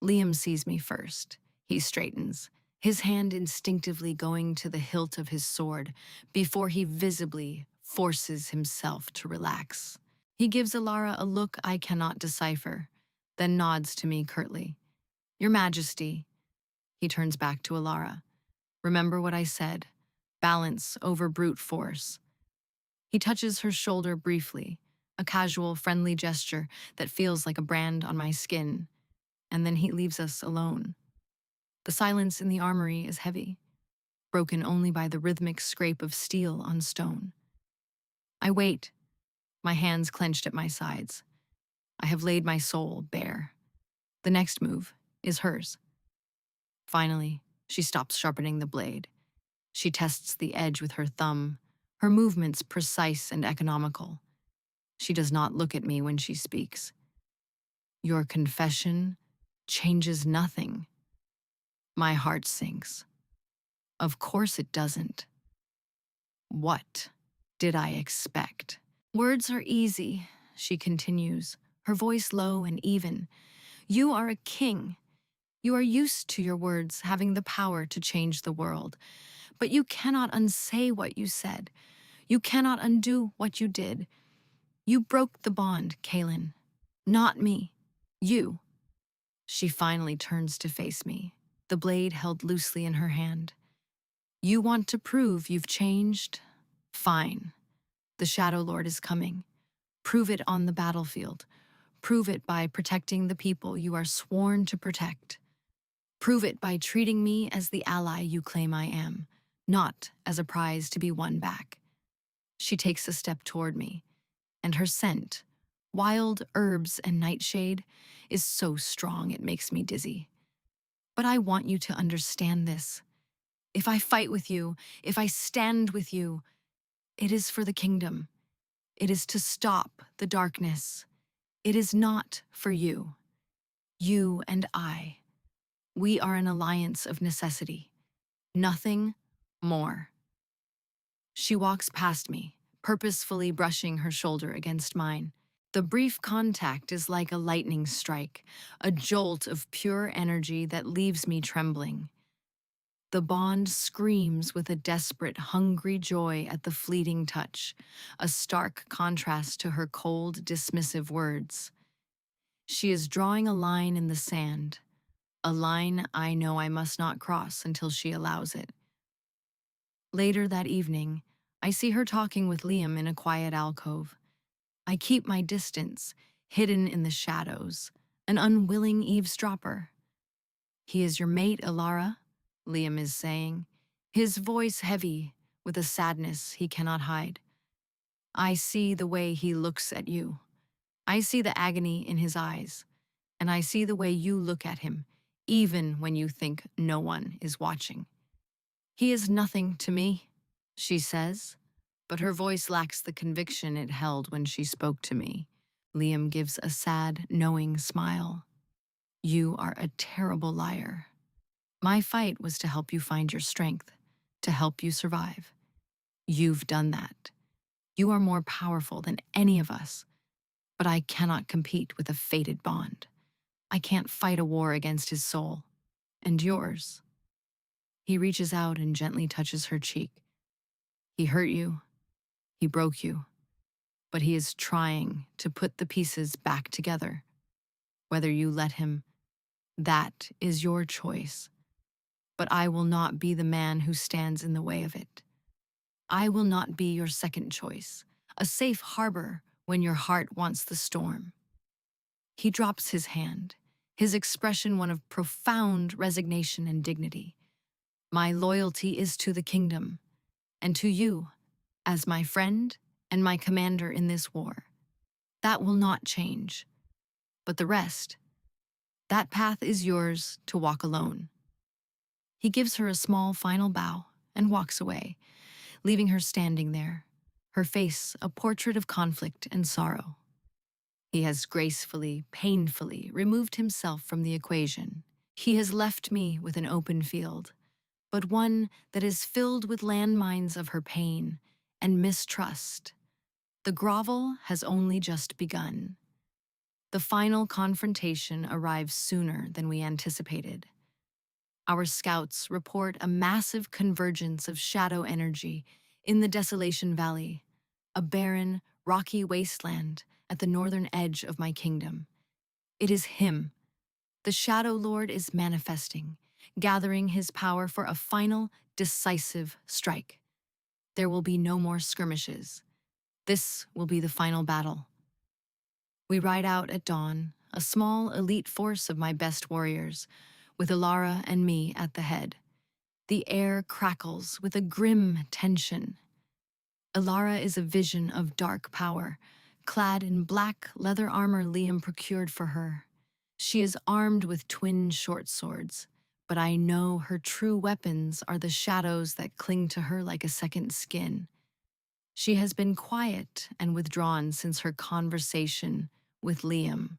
Liam sees me first. He straightens, his hand instinctively going to the hilt of his sword before he visibly forces himself to relax. He gives Ilara a look I cannot decipher, then nods to me curtly. Your Majesty. He turns back to Ilara. Remember what I said. Balance over brute force. He touches her shoulder briefly, a casual, friendly gesture that feels like a brand on my skin, and then he leaves us alone. The silence in the armory is heavy, broken only by the rhythmic scrape of steel on stone. I wait, my hands clenched at my sides. I have laid my soul bare. The next move is hers. Finally, she stops sharpening the blade. She tests the edge with her thumb, her movements precise and economical. She does not look at me when she speaks. Your confession changes nothing. My heart sinks. Of course it doesn't. What did I expect? Words are easy, she continues, her voice low and even. You are a king. You are used to your words having the power to change the world. But you cannot unsay what you said. You cannot undo what you did. You broke the bond, Kaelin. Not me. You. She finally turns to face me, the blade held loosely in her hand. You want to prove you've changed? Fine. The Shadow Lord is coming. Prove it on the battlefield. Prove it by protecting the people you are sworn to protect. Prove it by treating me as the ally you claim I am, not as a prize to be won back. She takes a step toward me, and her scent, wild herbs and nightshade, is so strong it makes me dizzy. But I want you to understand this. If I fight with you, if I stand with you, it is for the kingdom. It is to stop the darkness. It is not for you. You and I. We are an alliance of necessity. Nothing more. She walks past me, purposefully brushing her shoulder against mine. The brief contact is like a lightning strike, a jolt of pure energy that leaves me trembling. The bond screams with a desperate, hungry joy at the fleeting touch, a stark contrast to her cold, dismissive words. She is drawing a line in the sand, a line I know I must not cross until she allows it. Later that evening, I see her talking with Liam in a quiet alcove. I keep my distance, hidden in the shadows, an unwilling eavesdropper. He is your mate, Alara, Liam is saying, his voice heavy with a sadness he cannot hide. I see the way he looks at you. I see the agony in his eyes, and I see the way you look at him, even when you think no one is watching. He is nothing to me, she says, but her voice lacks the conviction it held when she spoke to me. Liam gives a sad, knowing smile. You are a terrible liar. My fight was to help you find your strength, to help you survive. You've done that. You are more powerful than any of us, but I cannot compete with a fated bond. I can't fight a war against his soul. And yours. He reaches out and gently touches her cheek. He hurt you. He broke you. But he is trying to put the pieces back together. Whether you let him, that is your choice. But I will not be the man who stands in the way of it. I will not be your second choice, a safe harbor when your heart wants the storm. He drops his hand, his expression one of profound resignation and dignity. My loyalty is to the kingdom, and to you, as my friend and my commander in this war. That will not change. But the rest, that path is yours to walk alone. He gives her a small final bow and walks away, leaving her standing there, her face a portrait of conflict and sorrow. He has gracefully, painfully removed himself from the equation. He has left me with an open field, but one that is filled with landmines of her pain and mistrust. The grovel has only just begun. The final confrontation arrives sooner than we anticipated. Our scouts report a massive convergence of shadow energy in the Desolation Valley, a barren, rocky wasteland at the northern edge of my kingdom. It is him. The Shadow Lord is manifesting, gathering his power for a final, decisive strike. There will be no more skirmishes. This will be the final battle. We ride out at dawn, a small elite force of my best warriors, with Alara and me at the head. The air crackles with a grim tension. Alara is a vision of dark power, clad in black leather armor Liam procured for her. She is armed with twin short swords, but I know her true weapons are the shadows that cling to her like a second skin. She has been quiet and withdrawn since her conversation with Liam,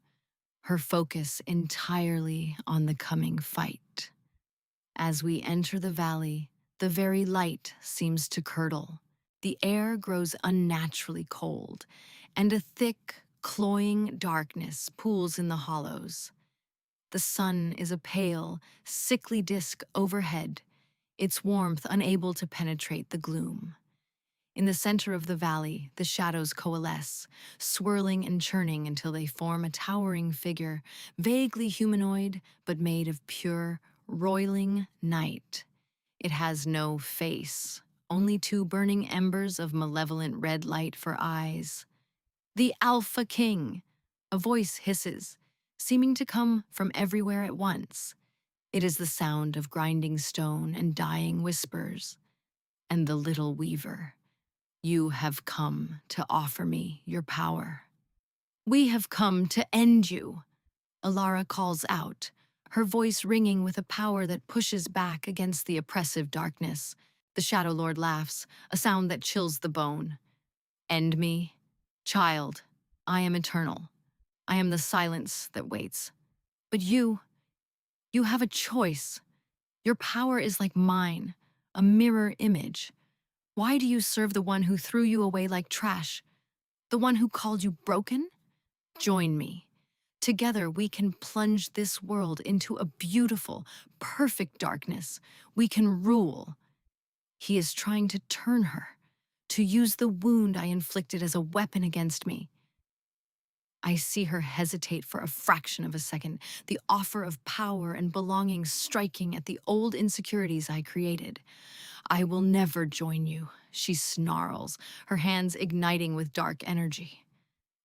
her focus entirely on the coming fight. As we enter the valley, the very light seems to curdle. The air grows unnaturally cold, and a thick, cloying darkness pools in the hollows. The sun is a pale, sickly disk overhead, its warmth unable to penetrate the gloom. In the center of the valley, the shadows coalesce, swirling and churning until they form a towering figure, vaguely humanoid but made of pure, roiling night. It has no face, only two burning embers of malevolent red light for eyes. The Alpha King! A voice hisses, seeming to come from everywhere at once. It is the sound of grinding stone and dying whispers. And the little weaver. You have come to offer me your power. We have come to end you, Alara calls out, her voice ringing with a power that pushes back against the oppressive darkness. The Shadow Lord laughs, a sound that chills the bone. End me? Child, I am eternal. I am the silence that waits. But you have a choice. Your power is like mine, a mirror image. Why do you serve the one who threw you away like trash? The one who called you broken? Join me. Together we can plunge this world into a beautiful, perfect darkness. We can rule. He is trying to turn her, to use the wound I inflicted as a weapon against me. I see her hesitate for a fraction of a second, the offer of power and belonging striking at the old insecurities I created. I will never join you, she snarls, her hands igniting with dark energy.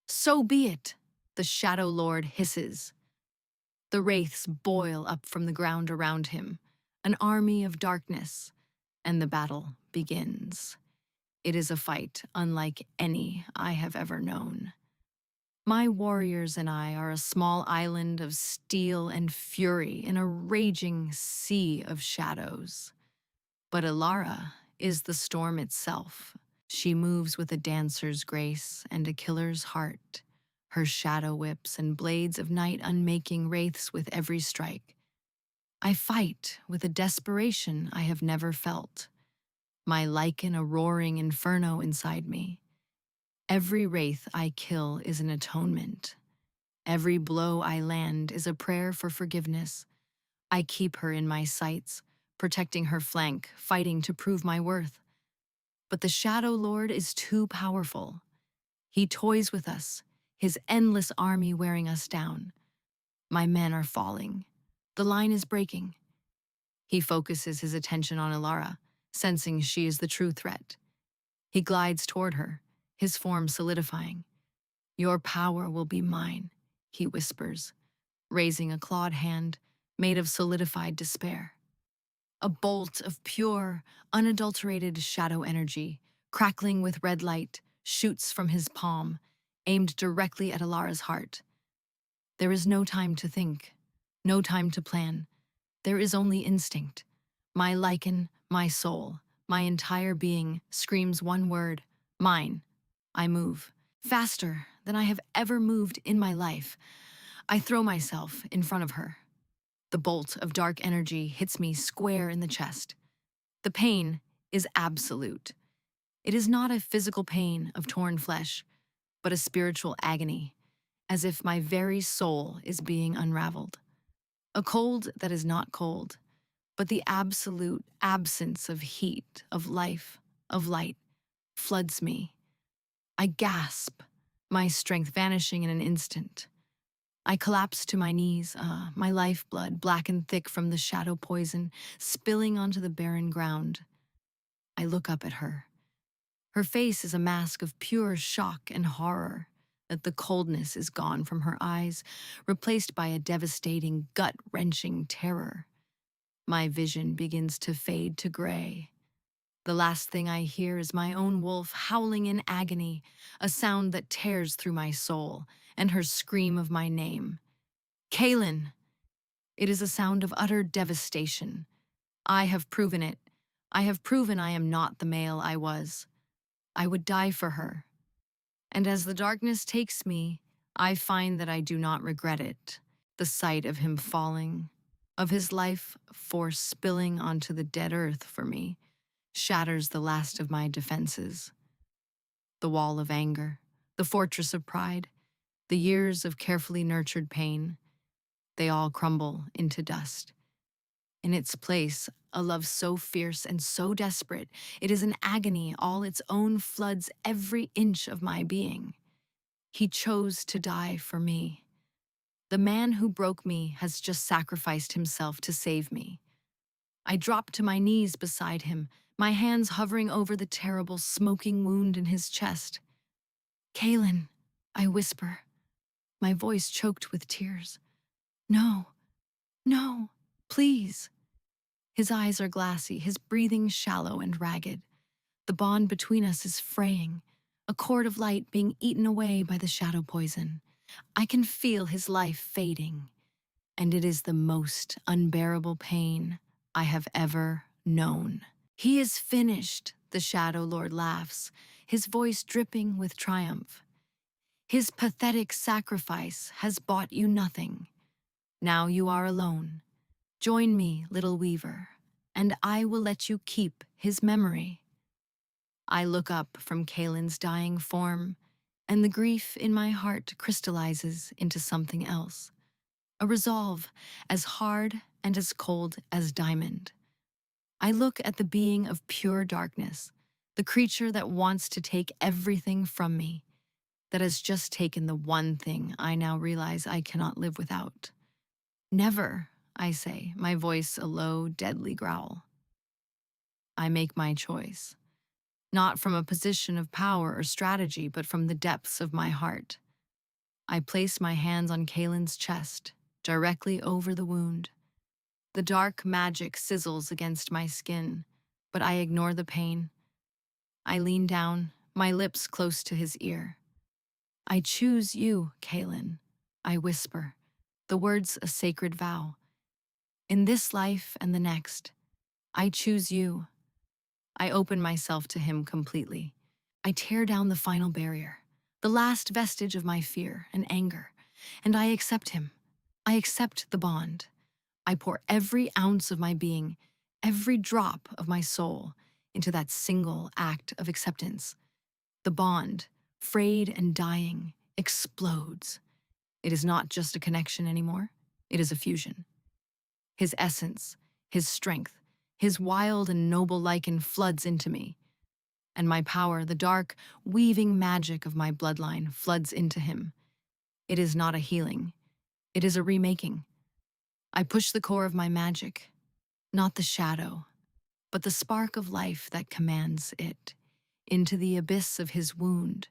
So be it, the Shadow Lord hisses. The wraiths boil up from the ground around him, an army of darkness, and the battle begins. It is a fight unlike any I have ever known. My warriors and I are a small island of steel and fury in a raging sea of shadows. But Ilara is the storm itself. She moves with a dancer's grace and a killer's heart, her shadow whips and blades of night unmaking wraiths with every strike. I fight with a desperation I have never felt, my lichen a roaring inferno inside me. Every wraith I kill is an atonement. Every blow I land is a prayer for forgiveness. I keep her in my sights, protecting her flank, fighting to prove my worth. But the Shadow Lord is too powerful. He toys with us, his endless army wearing us down. My men are falling. The line is breaking. He focuses his attention on Ilara, sensing she is the true threat. He glides toward her, his form solidifying. "Your power will be mine," he whispers, raising a clawed hand made of solidified despair. A bolt of pure, unadulterated shadow energy, crackling with red light, shoots from his palm, aimed directly at Alara's heart. There is no time to think, no time to plan. There is only instinct. My lichen, my soul, my entire being screams one word: mine. I move, faster than I have ever moved in my life. I throw myself in front of her. The bolt of dark energy hits me square in the chest. The pain is absolute. It is not a physical pain of torn flesh, but a spiritual agony, as if my very soul is being unraveled. A cold that is not cold, but the absolute absence of heat, of life, of light, floods me. I gasp, my strength vanishing in an instant. I collapse to my knees, my lifeblood black and thick from the shadow poison spilling onto the barren ground. I look up at her. Her face is a mask of pure shock and horror, that the coldness is gone from her eyes, replaced by a devastating, gut-wrenching terror. My vision begins to fade to gray. The last thing I hear is my own wolf howling in agony, a sound that tears through my soul, and her scream of my name. Kaelin! It is a sound of utter devastation. I have proven it. I have proven I am not the male I was. I would die for her. And as the darkness takes me, I find that I do not regret it. The sight of him falling, of his life force spilling onto the dead earth for me, shatters the last of my defenses. The wall of anger, the fortress of pride, the years of carefully nurtured pain, they all crumble into dust. In its place, a love so fierce and so desperate, it is an agony all its own floods every inch of my being. He chose to die for me. The man who broke me has just sacrificed himself to save me. I drop to my knees beside him, my hands hovering over the terrible, smoking wound in his chest. "Kaelin," I whisper, my voice choked with tears. "No, no, please." His eyes are glassy, his breathing shallow and ragged. The bond between us is fraying, a cord of light being eaten away by the shadow poison. I can feel his life fading, and it is the most unbearable pain I have ever known. "He is finished," the Shadow Lord laughs, his voice dripping with triumph. "His pathetic sacrifice has bought you nothing. Now you are alone. Join me, little weaver, and I will let you keep his memory." I look up from Kaelin's dying form, and the grief in my heart crystallizes into something else. A resolve as hard and as cold as diamond. I look at the being of pure darkness, the creature that wants to take everything from me, that has just taken the one thing I now realize I cannot live without. "Never," I say, my voice a low, deadly growl. I make my choice, not from a position of power or strategy, but from the depths of my heart. I place my hands on Kaelin's chest. directly over the wound. The dark magic sizzles against my skin, but I ignore the pain. I lean down, my lips close to his ear. I choose you, Kaelin, I whisper, the words a sacred vow. In this life and the next, I choose you. I open myself to him completely. I tear down the final barrier, the last vestige of my fear and anger, and I accept him. I accept the bond. I pour every ounce of my being, every drop of my soul, into that single act of acceptance. The bond, frayed and dying, explodes. It is not just a connection anymore, it is a fusion. His essence, his strength, his wild and noble lichen floods into me, and my power, the dark, weaving magic of my bloodline, floods into him. It is not a healing, it is a remaking. I push the core of my magic, not the shadow, but the spark of life that commands it, into the abyss of his wound,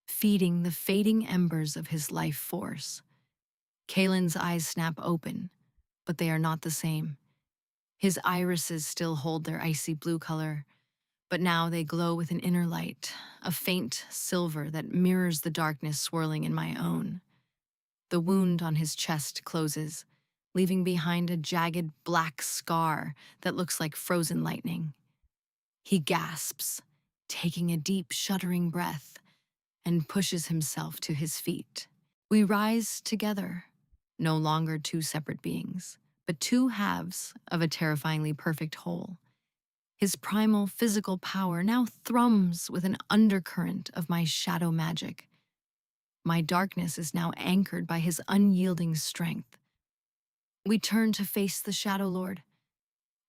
feeding the fading embers of his life force. Kaelin's eyes snap open, but they are not the same. His irises still hold their icy blue color, but now they glow with an inner light, a faint silver that mirrors the darkness swirling in my own. The wound on his chest closes, leaving behind a jagged black scar that looks like frozen lightning. He gasps, taking a deep, shuddering breath, and pushes himself to his feet. We rise together, no longer two separate beings, but two halves of a terrifyingly perfect whole. His primal physical power now thrums with an undercurrent of my shadow magic. My darkness is now anchored by his unyielding strength. We turn to face the Shadow Lord.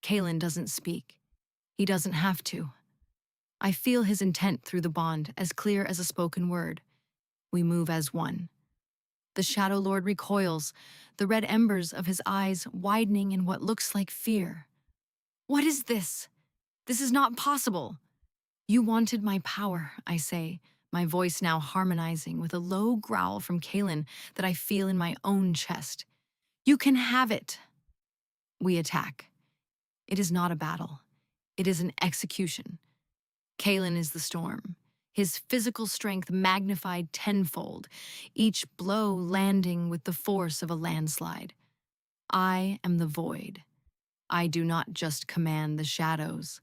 Kaelin doesn't speak. He doesn't have to. I feel his intent through the bond, as clear as a spoken word. We move as one. The Shadow Lord recoils, the red embers of his eyes widening in what looks like fear. What is this? This is not possible. You wanted my power, I say, my voice now harmonizing with a low growl from Kaelin that I feel in my own chest. You can have it. We attack. It is not a battle. It is an execution. Kaelin is the storm, his physical strength magnified tenfold, each blow landing with the force of a landslide. I am the void. I do not just command the shadows.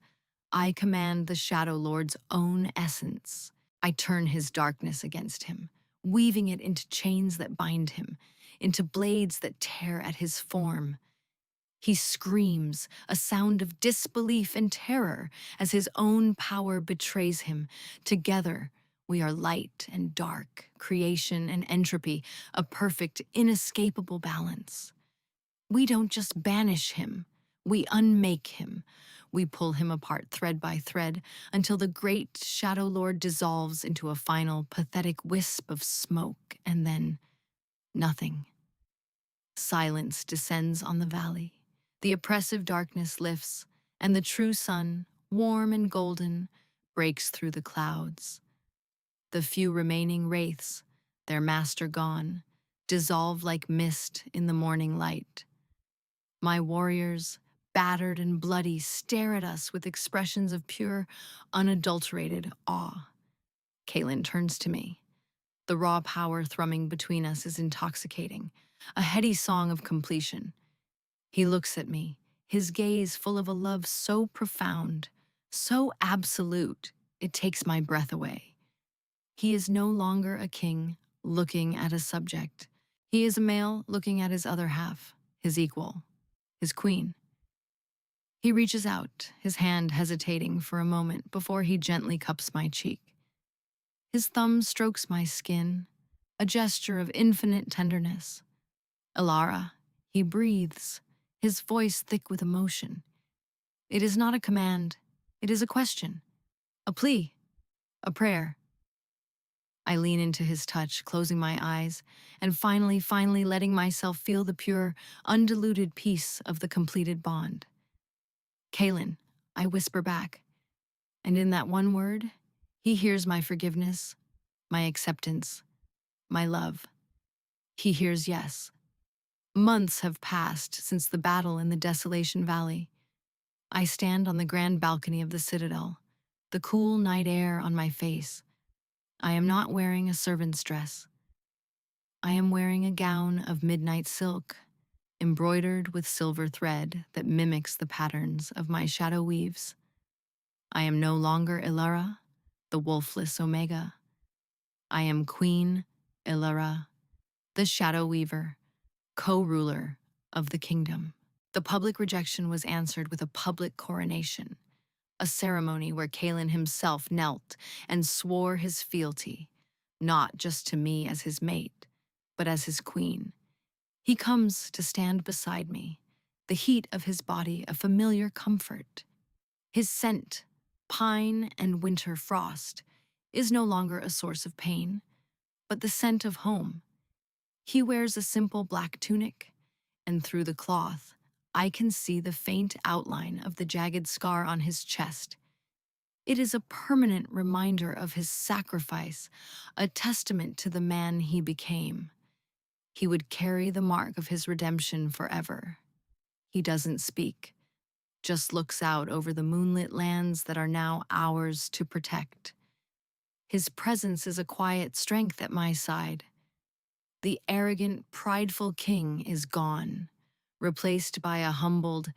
I command the Shadow Lord's own essence. I turn his darkness against him, weaving it into chains that bind him, into blades that tear at his form. He screams, a sound of disbelief and terror, as his own power betrays him. Together, we are light and dark, creation and entropy, a perfect, inescapable balance. We don't just banish him, we unmake him. We pull him apart thread by thread until the great Shadow Lord dissolves into a final, pathetic wisp of smoke, and then nothing. Silence descends on the valley. The oppressive darkness lifts, and the true sun, warm and golden, breaks through the clouds. The few remaining wraiths, their master gone, dissolve like mist in the morning light. My warriors, battered and bloody, stare at us with expressions of pure, unadulterated awe. Kaelin turns to me. The raw power thrumming between us is intoxicating, a heady song of completion. He looks at me, his gaze full of a love so profound, so absolute, it takes my breath away. He is no longer a king looking at a subject. He is a male looking at his other half, his equal, his queen. He reaches out, his hand hesitating for a moment before he gently cups my cheek. His thumb strokes my skin, a gesture of infinite tenderness. Alara, he breathes, his voice thick with emotion. It is not a command, it is a question, a plea, a prayer. I lean into his touch, closing my eyes, and finally letting myself feel the pure, undiluted peace of the completed bond. Kaelin, I whisper back, and in that one word, he hears my forgiveness, my acceptance, my love. He hears yes. Months have passed since the battle in the Desolation Valley. I stand on the grand balcony of the citadel, the cool night air on my face. I am not wearing a servant's dress. I am wearing a gown of midnight silk, embroidered with silver thread that mimics the patterns of my shadow weaves. I am no longer Ilara, the wolfless Omega. I am Queen Ilara, the shadow weaver, co-ruler of the kingdom. The public rejection was answered with a public coronation, a ceremony where Kalen himself knelt and swore his fealty, not just to me as his mate, but as his queen. He comes to stand beside me, the heat of his body a familiar comfort. His scent, pine and winter frost, is no longer a source of pain, but the scent of home. He wears a simple black tunic, and through the cloth, I can see the faint outline of the jagged scar on his chest. It is a permanent reminder of his sacrifice, a testament to the man he became. He would carry the mark of his redemption forever. He doesn't speak, just looks out over the moonlit lands that are now ours to protect. His presence is a quiet strength at my side. The arrogant, prideful king is gone, replaced by a humbled,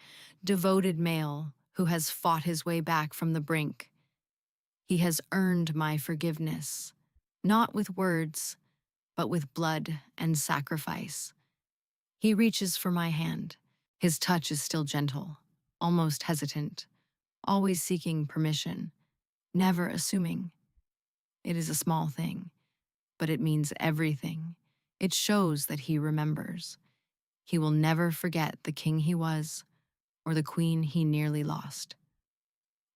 devoted male who has fought his way back from the brink. He has earned my forgiveness, not with words, but with blood and sacrifice. He reaches for my hand. His touch is still gentle, almost hesitant, always seeking permission, never assuming. It is a small thing, but it means everything. It shows that he remembers. He will never forget the king he was or the queen he nearly lost.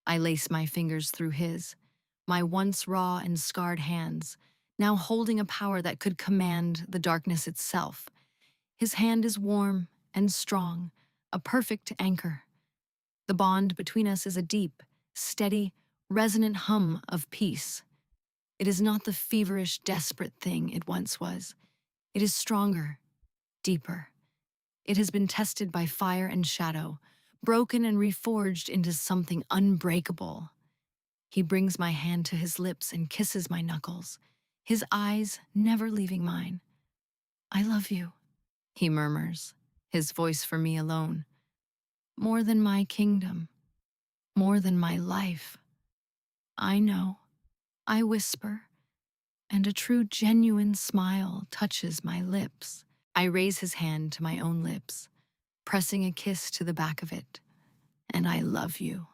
I lace my fingers through his, my once raw and scarred hands, now holding a power that could command the darkness itself. His hand is warm and strong, a perfect anchor. The bond between us is a deep, steady, resonant hum of peace. It is not the feverish, desperate thing it once was. It is stronger, deeper. It has been tested by fire and shadow, broken and reforged into something unbreakable. He brings my hand to his lips and kisses my knuckles, his eyes never leaving mine. "I love you," he murmurs, his voice for me alone. "More than my kingdom, more than my life." I know, I whisper, and a true, genuine smile touches my lips. I raise his hand to my own lips, pressing a kiss to the back of it. "And I love you."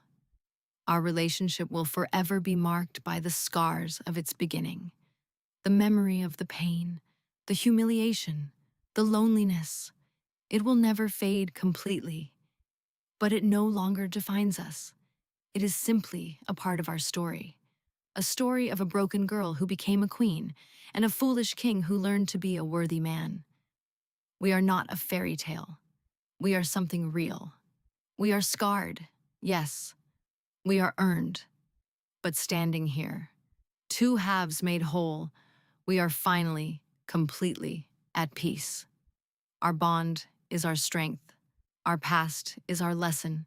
Our relationship will forever be marked by the scars of its beginning, the memory of the pain, the humiliation, the loneliness. It will never fade completely, but it no longer defines us. It is simply a part of our story. A story of a broken girl who became a queen, and a foolish king who learned to be a worthy man. We are not a fairy tale. We are something real. We are scarred, yes. We are earned. But standing here, two halves made whole, we are finally, completely at peace. Our bond is our strength. Our past is our lesson.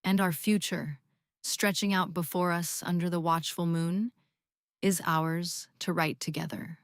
And our future, stretching out before us under the watchful moon, is ours to write together.